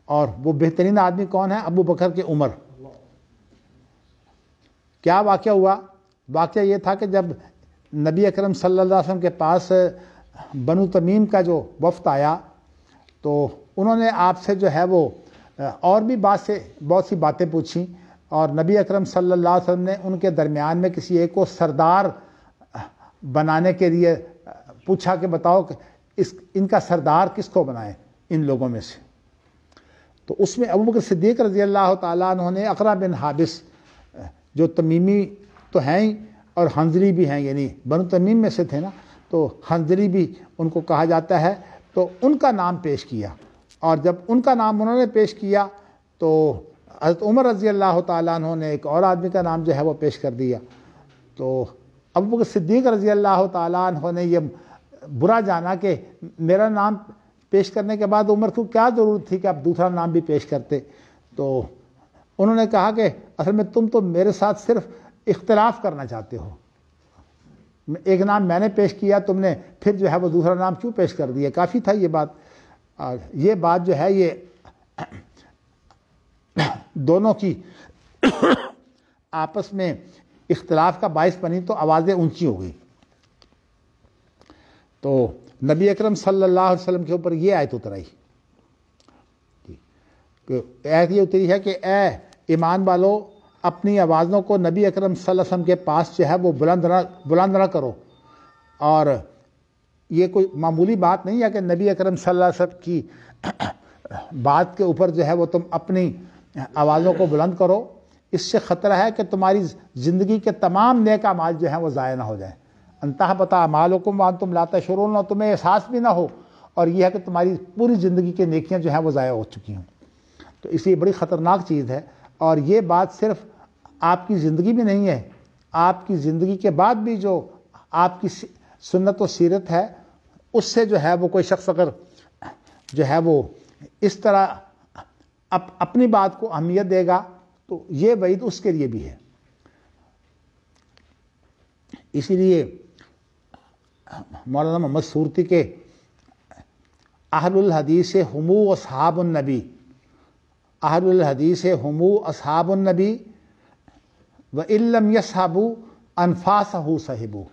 اور وہ بہترین آدمی کون ہے؟ ابو بکر کے عمر۔ کیا واقعہ ہوا؟ واقعہ یہ تھا کہ جب نبی اکرم صلی اللہ علیہ وسلم کے پاس بنو تمیم کا جو وفد آیا تو انہوں نے آپ سے جو ہے وہ اور بھی بہت سی باتیں پوچھیں، اور نبی اکرم صلی اللہ علیہ وسلم نے ان کے درمیان میں کسی ایک کو سردار بنانے کے لیے پوچھا کہ بتاؤ کہ ان کا سردار کس کو بنائے ان لوگوں میں سے. تو اس میں ابو بکر صدیق رضی اللہ تعالیٰ عنہ نے اقرا بن حابس جو تمیمی تو ہیں ہی اور حنظلی بھی ہیں، یعنی بنو تمیم میں سے تھے نا، تو حنظلی بھی ان کو کہا جاتا ہے، تو ان کا نام پیش کیا. اور جب ان کا نام انہوں نے پیش کیا تو حضرت عمر رضی اللہ تعالیٰ عنہ نے ایک اور آدمی کا نام جو ہے وہ پیش کر دیا. تو ابو بکر صدیق رضی اللہ تعالیٰ عنہ نے یہ برا جانا کہ میرا نام پیش کرنے کے بعد عمر کو کیا ضرورت تھی کہ آپ دوسرا نام بھی پیش کرتے. تو انہوں نے کہا کہ اصل میں تم تو میرے ساتھ صرف اختلاف کرنا چاہتے ہو، ایک نام میں نے پیش کیا، تم نے پھر جو ہے وہ دوسرا نام کیوں پیش کر دیا. کافی تھا یہ بات. یہ بات جو ہے یہ دونوں کی آپس میں اختلاف کا باعث بنی تو آوازیں اونچی ہو گئی. تو نبی اکرم صلی اللہ علیہ وسلم کے اوپر یہ آیت اتر آئی. آیت یہ اتری ہے کہ اے ایمان والو، اپنی آوازوں کو نبی اکرم صلی اللہ علیہ وسلم کے پاس جو ہے وہ بلند نہ کرو. اور یہ کوئی معمولی بات نہیں ہے کہ نبی اکرم صلی اللہ علیہ وسلم کی بات کے اوپر جو ہے وہ تم اپنی آوازوں کو بلند کرو. اس سے خطرہ ہے کہ تمہاری زندگی کے تمام نیک اعمال جو ہیں وہ ضائع نہ ہو جائیں. انتہا پتہ اعمالکم وانتم لا تشعرون، تمہیں احساس بھی نہ ہو، اور یہ ہے کہ تمہاری پوری زندگی کی نیکیاں جو ہیں وہ ضائع ہو چکی ہوں. تو اس لیے بڑی خطرناک چیز ہے. اور یہ بات صرف آپ کی زندگی میں نہیں ہے، آپ کی زندگی کے بعد بھی جو آپ کی سنت و سیرت ہے اس سے جو ہے وہ کوئی شخص اگر جو ہے وہ اس طرح اپنی بات کو اہمیت دے گا تو یہ وعید اس کے لیے بھی ہے. اسی لیے مولانا محمد صورتی کے اہل الحدیث ہم اصحاب النبی، اہل الحدیث ہم اصحاب النبی وَإِن لَّمْ يَصْحَبُوا أَنفَاسَهُ صَحِبُوا،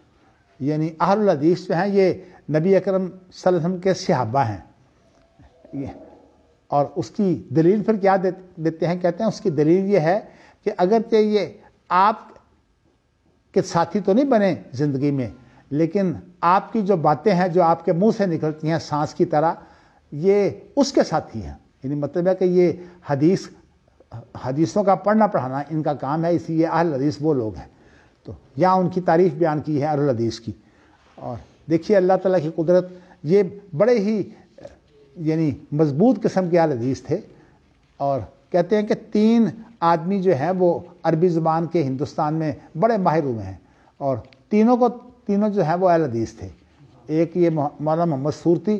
یعنی اہل الحدیث جو ہیں یہ نبی اکرم صلی اللہ علیہ وسلم کے صحابہ ہیں. اور اس کی دلیل پھر کیا دیتے ہیں؟ کہتے ہیں اس کی دلیل یہ ہے کہ اگرچہ یہ آپ کے ساتھی تو نہیں بنے زندگی میں، لیکن آپ کی جو باتیں ہیں جو آپ کے منہ سے نکلتی ہیں سانس کی طرح، یہ اس کے ساتھی ہیں. یعنی مطلب ہے کہ یہ حدیثوں کا پڑھنا پڑھانا ان کا کام ہے. اس لیے اہل حدیث وہ لوگ ہیں. تو یہاں ان کی تعریف بیان کی ہے اہل حدیث کی. اور دیکھیے اللہ تعالیٰ کی قدرت، یہ بڑے ہی یعنی مضبوط قسم کے اہل حدیث تھے. اور کہتے ہیں کہ 3 آدمی جو ہیں وہ عربی زبان کے ہندوستان میں بڑے ماہر ہوئے ہیں، اور تینوں جو ہیں وہ اہل حدیث تھے. ایک یہ مولانا محمد صورتی،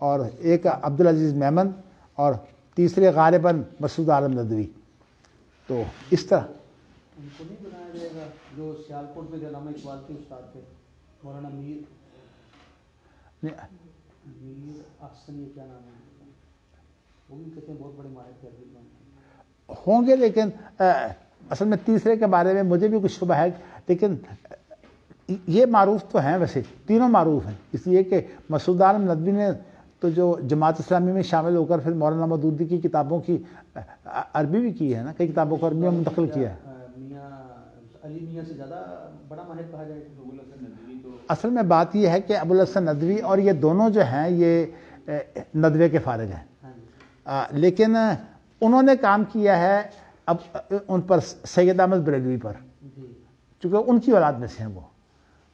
اور ایک عبدالعزیز میمن، اور تیسرے غالباً مسعود عالم ندوی. تو اس طرح ان کو نہیں بنایا جائے گا جو سیالکوٹ میں علامہ اقبال کے استاد تھے، مولانا میر احسن، یہ کیا نام ہے، وہ بھی کہتے ہیں بہت بڑے ماہر تھے عربی زبان ہوں گے. لیکن اصل میں تیسرے کے بارے میں مجھے بھی کچھ شبہ ہے، لیکن یہ معروف تو ہیں، ویسے تینوں معروف ہیں. اس لیے کہ مسعود عالم ندوی نے تو جو جماعت اسلامی میں شامل ہو کر پھر مولانا مودودی کی کتابوں کی عربی بھی کی ہے نا، کئی کتابوں کو عربی میں منتقل کیا ہے. میاں علی میاں سے زیادہ بڑا ماہر کہا جائے تو اصل میں بات یہ ہے کہ ابوالحسن ندوی اور یہ دونوں جو ہیں یہ ندوے کے فارغ ہیں، لیکن انہوں نے کام کیا ہے اب ان پر سید احمد بریلوی پر، چونکہ ان کی اولاد میں سے ہیں وہ،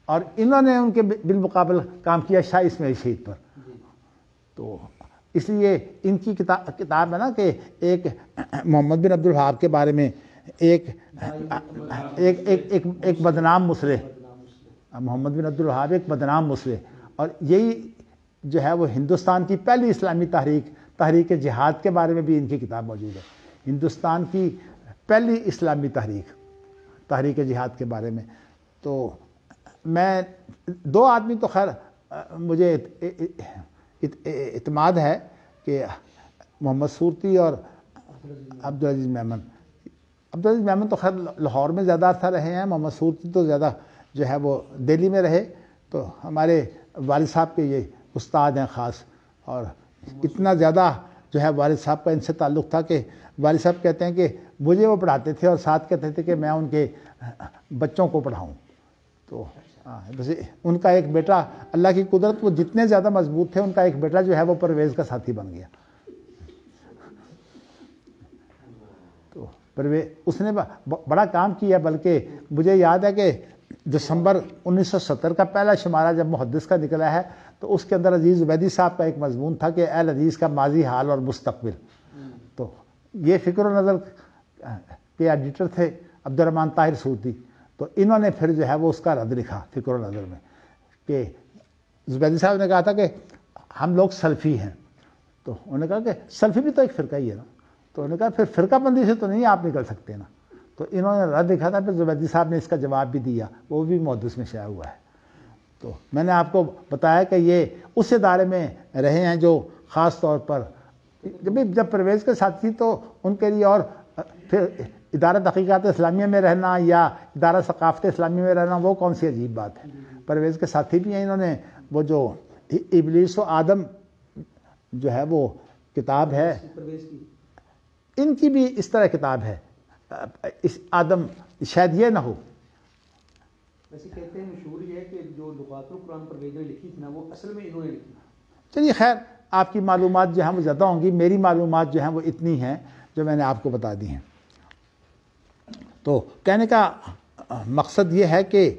اور انہوں نے ان کے بالمقابل کام کیا شاہ اسماعیل شہید پر. تو اس لیے ان کی کتاب ہے نا کہ ایک محمد بن عبد الوہاب کے بارے میں، ایک بدنام مسلح، محمد بن عبد الوہاب ایک بدنام مسلح. اور یہی جو ہے وہ ہندوستان کی پہلی اسلامی تحریک جہاد کے بارے میں بھی ان کی کتاب موجود ہے. ہندوستان کی پہلی اسلامی تحریک جہاد کے بارے میں. تو میں 2 آدمی تو خیر مجھے اعتماد ہے کہ محمد صورتی اور عبدالعزیز میمن. عبدالعزیز میمن تو خیر لاہور میں زیادہ عرصہ رہے ہیں، محمد صورتی تو زیادہ جو ہے وہ دہلی میں رہے. تو ہمارے والد صاحب کے یہ استاد ہیں خاص، اور اتنا زیادہ جو ہے والد صاحب کا ان سے تعلق تھا کہ والد صاحب کہتے ہیں کہ مجھے وہ پڑھاتے تھے اور ساتھ کہتے تھے کہ میں ان کے بچوں کو پڑھاؤں. تو ہاں بس ان کا ایک بیٹا اللہ کی قدرت وہ جتنے زیادہ مضبوط تھے ان کا ایک بیٹا جو ہے وہ پرویز کا ساتھی بن گیا. تو پرویز اس نے بڑا کام کیا. بلکہ مجھے یاد ہے کہ دسمبر 1970 کا پہلا شمارہ جب محدث کا نکلا ہے تو اس کے اندر عزیز زبیدی صاحب کا ایک مضمون تھا کہ اہل حدیث کا ماضی، حال اور مستقبل. تو یہ فکر و نظر کے ایڈیٹر تھے عبد الرحمن طاہر سوتی. تو انہوں نے پھر جو ہے وہ اس کا رد لکھا فکر و نظر میں کہ زبیدی صاحب نے کہا تھا کہ ہم لوگ سلفی ہیں. تو انہوں نے کہا کہ سلفی بھی تو ایک فرقہ ہی ہے نا. تو انہوں نے کہا پھر فرقہ بندی سے تو نہیں آپ نکل سکتے نا. تو انہوں نے رد لکھا تھا. پھر زبیدی صاحب نے اس کا جواب بھی دیا، وہ بھی محدث میں شائع ہوا ہے. تو میں نے آپ کو بتایا کہ یہ اس ادارے میں رہے ہیں جو خاص طور پر جب پرویز کے ساتھ تھی تو ان کے لیے، اور پھر ادارہ تحقیقات اسلامیہ میں رہنا یا ادارہ ثقافت اسلامیہ میں رہنا وہ کون سی عجیب بات ہے. پرویز کے ساتھی بھی ہیں. انہوں نے وہ جو ابلیس و آدم جو ہے وہ کتاب ہے، ان کی بھی اس طرح کتاب ہے. اس آدم شاید یہ نہ ہو. ویسے کہتے ہیں مشہور یہ ہے کہ جو لغات القرآن پرویز نے لکھی تھی نا وہ اصل میں انہوں نے لکھی. چلیے خیر، آپ کی معلومات جو ہیں وہ زیادہ ہوں گی، میری معلومات جو ہیں وہ اتنی ہیں جو میں نے آپ کو بتا دی ہیں. تو کہنے کا مقصد یہ ہے کہ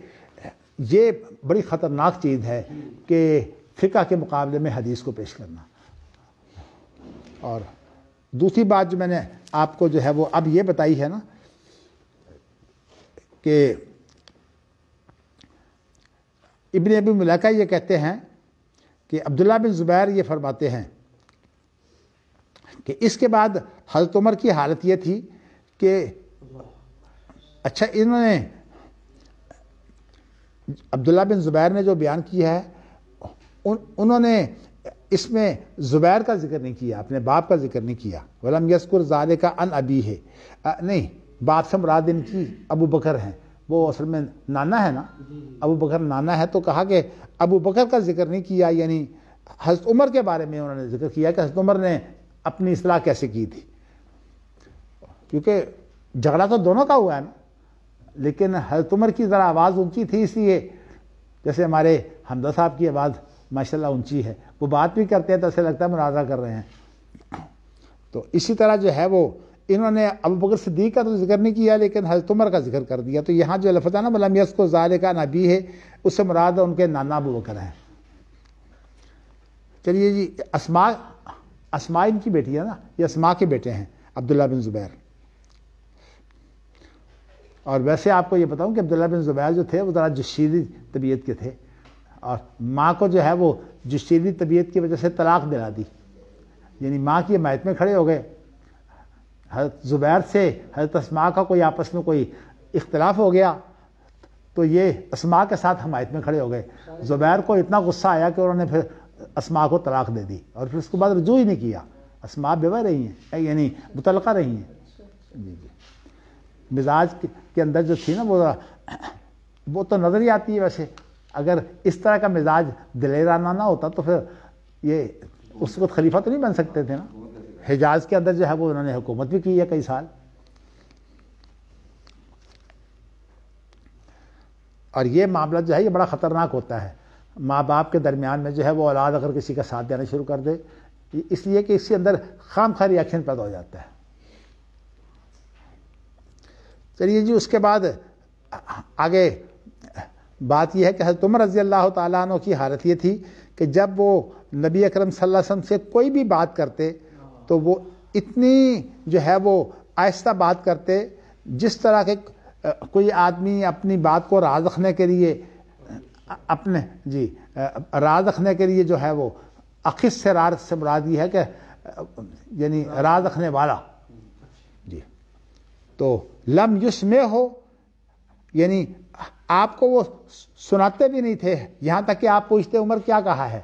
یہ بڑی خطرناک چیز ہے کہ فقہ کے مقابلے میں حدیث کو پیش کرنا. اور دوسری بات جو میں نے آپ کو جو ہے وہ اب یہ بتائی ہے نا کہ ابن ابی ملیکہ یہ کہتے ہیں کہ عبداللہ بن زبیر یہ فرماتے ہیں کہ اس کے بعد حضرت عمر کی حالت یہ تھی کہ اچھا انہوں نے عبداللہ بن زبیر نے جو بیان کیا ہے انہوں نے اس میں زبیر کا ذکر نہیں کیا، اپنے باپ کا ذکر نہیں کیا. ولم یذکر ذالک عن ابی ہے، نہیں، باپ سے مراد ان کی ابو بکر ہیں، وہ اصل میں نانا ہے نا، ابو بکر نانا ہے. تو کہا کہ ابو بکر کا ذکر نہیں کیا، یعنی حضرت عمر کے بارے میں انہوں نے ذکر کیا کہ حضرت عمر نے اپنی اصلاح کیسے کی تھی. کیونکہ جھگڑا تو دونوں کا ہوا ہے نا، لیکن حضرت عمر کی ذرا آواز اونچی تھی، اس لیے جیسے ہمارے حمزہ صاحب کی آواز ماشاءاللہ اونچی ہے، وہ بات بھی کرتے ہیں تو ایسے لگتا ہے مناظرہ کر رہے ہیں. تو اسی طرح جو ہے وہ انہوں نے ابو بکر صدیق کا تو ذکر نہیں کیا لیکن حضرت عمر کا ذکر کر دیا. تو یہاں جو لفظ ہے نا ولم یذکر ذالک عن ابی ہے، اس سے مراد ان کے نانا ابو بکر ہیں. چلیے جی، اسماء ان کی بیٹی ہے نا، یہ اسماء کے بیٹے ہیں عبداللہ بن زبیر. اور ویسے آپ کو یہ بتاؤں کہ عبداللہ بن زبیر جو تھے وہ ذرا جشیدی طبیعت کے تھے، اور ماں کو جو ہے وہ جشیدی طبیعت کی وجہ سے طلاق دلا دی. یعنی ماں کی حمایت میں کھڑے ہو گئے. حضرت زبیر سے حضرت اسماء کا کوئی آپس میں کوئی اختلاف ہو گیا تو یہ اسماء کے ساتھ حمایت میں کھڑے ہو گئے. زبیر کو اتنا غصہ آیا کہ انہوں نے پھر اسماء کو طلاق دے دی اور پھر اس کے بعد رجوع ہی نہیں کیا. اسماء بیوہ رہی ہیں، یعنی مطلقہ رہی ہیں. جی جی، مزاج کے اندر جو تھی نا وہ تو نظر ہی آتی ہے. ویسے اگر اس طرح کا مزاج دلیرانہ نہ ہوتا تو پھر یہ اس وقت خلیفہ تو نہیں بن سکتے تھے نا. حجاز کے اندر جو ہے وہ انہوں نے حکومت بھی کی ہے کئی سال. اور یہ معاملہ جو ہے یہ بڑا خطرناک ہوتا ہے. ماں باپ کے درمیان میں جو ہے وہ اولاد اگر کسی کا ساتھ دینا شروع کر دے، اس لیے کہ اس کے اندر خام خواہ ریاکشن پیدا ہو جاتا ہے. چلیے جی، اس کے بعد آگے بات یہ ہے کہ حضرت عمر رضی اللہ تعالیٰ عنہ کی حالت یہ تھی کہ جب وہ نبی اکرم صلی اللہ علیہ وسلم سے کوئی بھی بات کرتے تو وہ اتنی جو ہے وہ آہستہ بات کرتے جس طرح کے کوئی آدمی اپنی بات کو راز رکھنے کے لیے راز رکھنے کے لیے جو ہے وہ اخذ سے راز سے مراد یہ ہے کہ یعنی راز رکھنے والا. جی، تو لم یسمع ہو، یعنی آپ کو وہ سناتے بھی نہیں تھے، یہاں تک کہ آپ پوچھتے عمر کیا کہا ہے.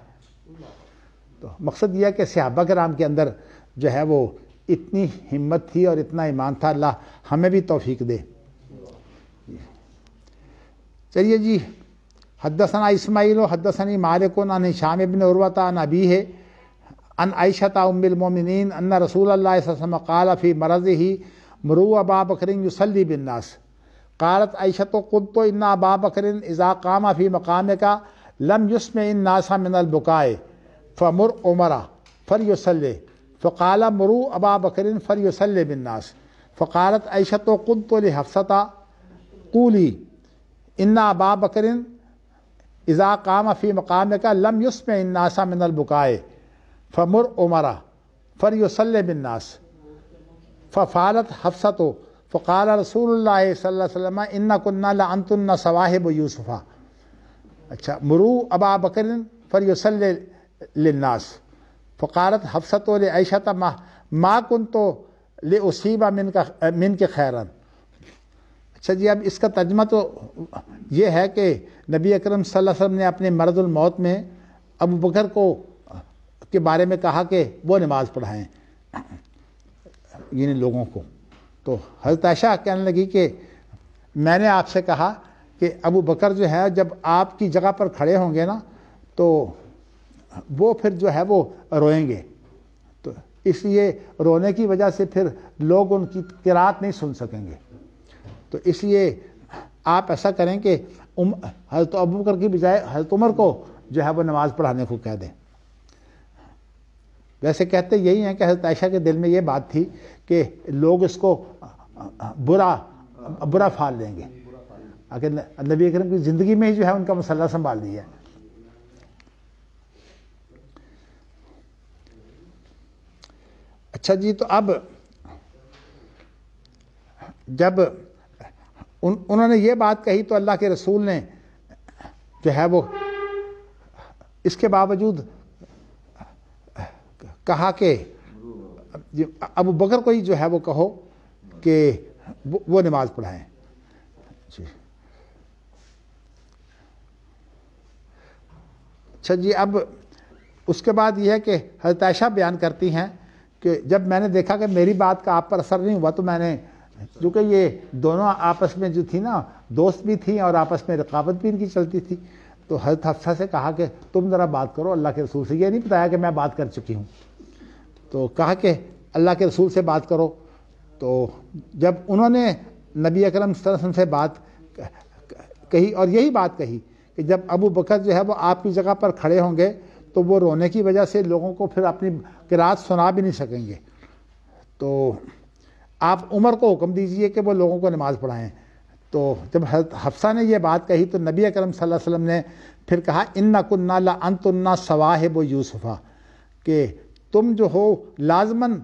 تو مقصد یہ ہے کہ صحابہ کرام کے اندر جو ہے وہ اتنی ہمت تھی اور اتنا ایمان تھا. اللہ ہمیں بھی توفیق دے. چلیے جی، حدثنا اسماعیل حدثنی مالک عن ہشام بن عروہ عن ابیہ عن عائشہ ام المؤمنین ان رسول اللہ صلی اللہ علیہ وسلم قال فی مرضہ مروا ابا بکر یصلی بالناس قالت عائشۃ قلت ان ابا بکر اذا قام فی مقامک لم یسمع الناس من البکاء فمر عمر فلیصلی فقال مروا ابا بکر فلیصلی بالناس فقالت عائشۃ قلت لحفصۃ قولی ان ابا بکر اذا قام فی مقامک لم یسمع الناس من البکاء فمر عمر فلیصلی بالناس ففعلت حفصۃ فقال رسول اللہ صلی اللہ علیہ وسلم ان کنا لانتن صواحب یوسف. اچھا مروا ابا بکر فلیصلی للناس فقالت حفصۃ لعائشۃ ما کنت لاصیب منک خیرا. اچھا جی، اب اس کا ترجمہ تو یہ ہے کہ نبی اکرم صلی اللہ علیہ وسلم نے اپنے مرض الموت میں ابو بکر کو کے بارے میں کہا کہ وہ نماز پڑھائیں یعنی لوگوں کو. تو حضرت عائشہ کہنے لگی کہ میں نے آپ سے کہا کہ ابو بکر جو ہے جب آپ کی جگہ پر کھڑے ہوں گے نا تو وہ پھر جو ہے وہ روئیں گے، تو اس لیے رونے کی وجہ سے پھر لوگ ان کی قرات نہیں سن سکیں گے. تو اس لیے آپ ایسا کریں کہ حضرت ابو بکر کی بجائے حضرت عمر کو جو ہے وہ نماز پڑھانے کو کہہ دیں. ویسے کہتے یہی ہیں کہ حضرت عائشہ کے دل میں یہ بات تھی کہ لوگ اس کو برا پھال لیں گے، اگر نبی اکرم کی زندگی میں ہی جو ہے ان کا مسئلہ سنبھال لیا ہے. اچھا جی، تو اب جب انہوں نے یہ بات کہی تو اللہ کے رسول نے جو ہے وہ اس کے باوجود کہا کہ ابو بکر کو ہی جو ہے وہ کہو کہ وہ نماز پڑھائیں. جی اچھا جی، اب اس کے بعد یہ ہے کہ حضرت عائشہ بیان کرتی ہیں کہ جب میں نے دیکھا کہ میری بات کا آپ پر اثر نہیں ہوا تو میں نے، کیونکہ یہ دونوں آپس میں جو تھی نا دوست بھی تھیں اور آپس میں رقابت بھی ان کی چلتی تھی، تو حضرت حفصہ سے کہا کہ تم ذرا بات کرو اللہ کے رسول سے. یہ نہیں بتایا کہ میں بات کر چکی ہوں، تو کہا کہ اللہ کے رسول سے بات کرو. تو جب انہوں نے نبی اکرم صلی اللہ علیہ وسلم سے بات کہی اور یہی بات کہی کہ جب ابو بکر جو ہے وہ آپ کی جگہ پر کھڑے ہوں گے تو وہ رونے کی وجہ سے لوگوں کو پھر اپنی قرات سنا بھی نہیں سکیں گے، تو آپ عمر کو حکم دیجئے کہ وہ لوگوں کو نماز پڑھائیں. تو جب حضرت حفصہ نے یہ بات کہی تو نبی اکرم صلی اللہ علیہ وسلم نے پھر کہا ان کنا لانتن صواحب یوسف، کہ تم جو ہو لازماً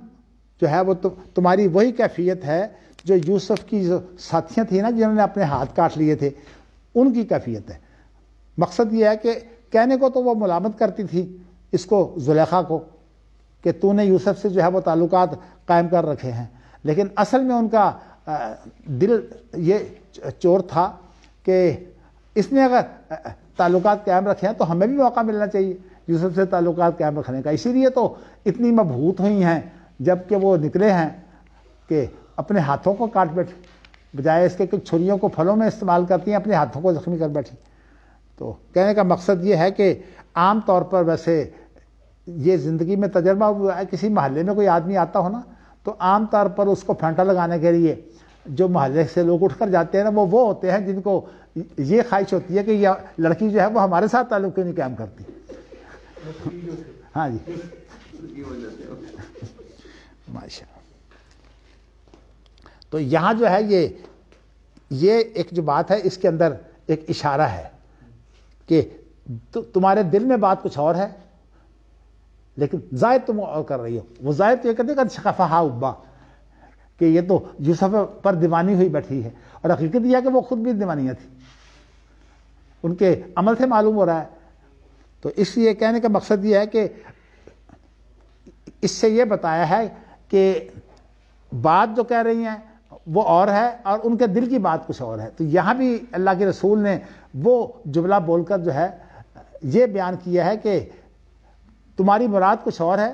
جو ہے وہ تمہاری وہی کیفیت ہے جو یوسف کی جو ساتھیاں تھیں نا جنہوں نے اپنے ہاتھ کاٹ لیے تھے ان کی کیفیت ہے. مقصد یہ ہے کہ کہنے کو تو وہ ملامت کرتی تھی اس کو زلیخا کو کہ تو نے یوسف سے جو ہے وہ تعلقات قائم کر رکھے ہیں، لیکن اصل میں ان کا دل یہ چور تھا کہ اس نے اگر تعلقات قائم رکھے ہیں تو ہمیں بھی موقع ملنا چاہیے یوسف سے تعلقات قائم رکھنے کا. اسی لیے تو اتنی مبہوت ہوئی ہیں جب کہ وہ نکلے ہیں کہ اپنے ہاتھوں کو کاٹ بیٹھے، بجائے اس کے کہ چھریوں کو پھلوں میں استعمال کرتی ہیں اپنے ہاتھوں کو زخمی کر بیٹھی. تو کہنے کا مقصد یہ ہے کہ عام طور پر ویسے یہ زندگی میں تجربہ ہوا ہے، کسی محلے میں کوئی آدمی آتا ہو نا تو عام طور پر اس کو پھینٹا لگانے کے لیے جو محلے سے لوگ اٹھ کر جاتے ہیں نا وہ ہوتے ہیں جن کو یہ خواہش ہوتی ہے کہ یہ لڑکی جو ہے وہ ہمارے ساتھ تعلق کیوں نہیں قائم کرتی. ہاں جی ماشاء. تو یہاں جو ہے یہ ایک جو بات ہے اس کے اندر ایک اشارہ ہے کہ تمہارے دل میں بات کچھ اور ہے لیکن ظاہر تم اور کر رہی ہو. وہ ظاہر تو یہ کہتے ہیں کہ شقفہا ابا، کہ یہ تو یوسف پر دیوانی ہوئی بیٹھی ہے، اور حقیقت یہ ہے کہ وہ خود بھی دیوانیاں تھی، ان کے عمل سے معلوم ہو رہا ہے. تو اس لیے کہنے کا مقصد یہ ہے کہ اس سے یہ بتایا ہے کہ بات جو کہہ رہی ہیں وہ اور ہے اور ان کے دل کی بات کچھ اور ہے. تو یہاں بھی اللہ کے رسول نے وہ جملہ بول کر جو ہے یہ بیان کیا ہے کہ تمہاری مراد کچھ اور ہے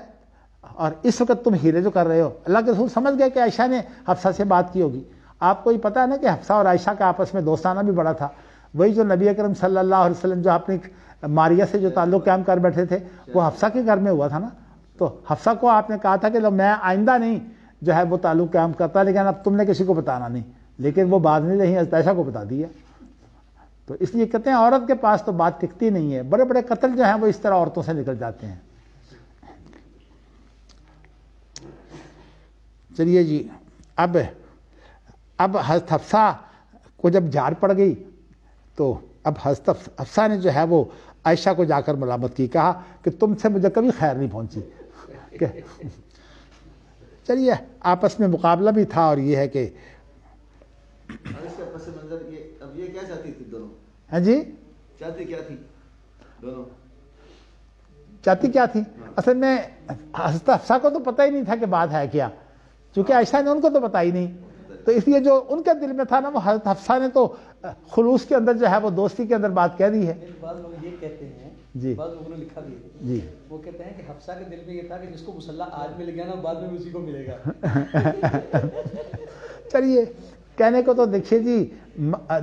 اور اس وقت تم ہیلے جو کر رہے ہو. اللہ کے رسول سمجھ گئے کہ عائشہ نے حفصہ سے بات کی ہوگی. آپ کو ہی پتہ ہے نا کہ حفصہ اور عائشہ کا آپس میں دوستانہ بھی بڑا تھا. وہی جو نبی اکرم صلی اللہ علیہ وسلم جو اپنی ماریہ سے جو تعلق قائم کر بیٹھے تھے وہ حفصہ کے گھر میں ہوا تھا نا. تو حفصہ کو آپ نے کہا تھا کہ میں آئندہ نہیں جو ہے وہ تعلق قائم کرتا، لیکن اب تم نے کسی کو بتانا نہیں. لیکن وہ بات نہیں رہی، حضرت عائشہ کو بتا دیا. تو اس لیے کہتے ہیں عورت کے پاس تو بات ٹکتی نہیں ہے. بڑے بڑے قتل جو ہیں وہ اس طرح عورتوں سے نکل جاتے ہیں. چلیے جی، اب حضرت حفصہ کو جب جھاڑ پڑ گئی تو اب حضرت حفصہ نے جو ہے وہ عائشہ کو جا کر ملامت کی، کہا کہ تم سے مجھے کبھی خیر نہیں پہنچی. چلیے آپس میں مقابلہ بھی تھا، اور یہ ہے کہ اس کا پس منظر اب یہ کیا چاہتی تھی دونوں؟ ہاں جی، چاہتی کیا تھی دونوں؟ چاہتی کیا تھی؟ اصل میں حضرت حفصہ کو تو پتہ ہی نہیں تھا کہ بات ہے کیا، چونکہ عائشہ نے ان کو تو بتائی نہیں. تو اس لیے جو ان کے دل میں تھا نا، وہ حضرت حفصہ نے تو خلوص کے اندر جو ہے وہ دوستی کے اندر بات کہہ دی ہے. بعض لوگ یہ کہتے ہیں، جی بعض لوگوں نے لکھا بھی ہے، جی، وہ کہتے ہیں کہ حفصہ کے دل میں یہ تھا کہ جس کو مسلح آج مل گیا نا، بعد میں بھی اسی کو ملے گا. چلیے کہنے کو تو دیکھیے جی،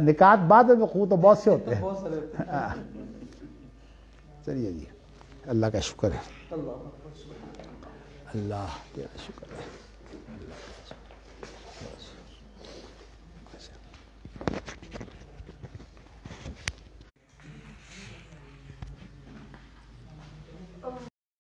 نکات بعد میں وقوع تو بہت سے ہوتے ہیں. بہت سارے ہوتے ہیں. چلیے جی، اللہ کا شکر ہے، اللہ اللہ کا شکر ہے.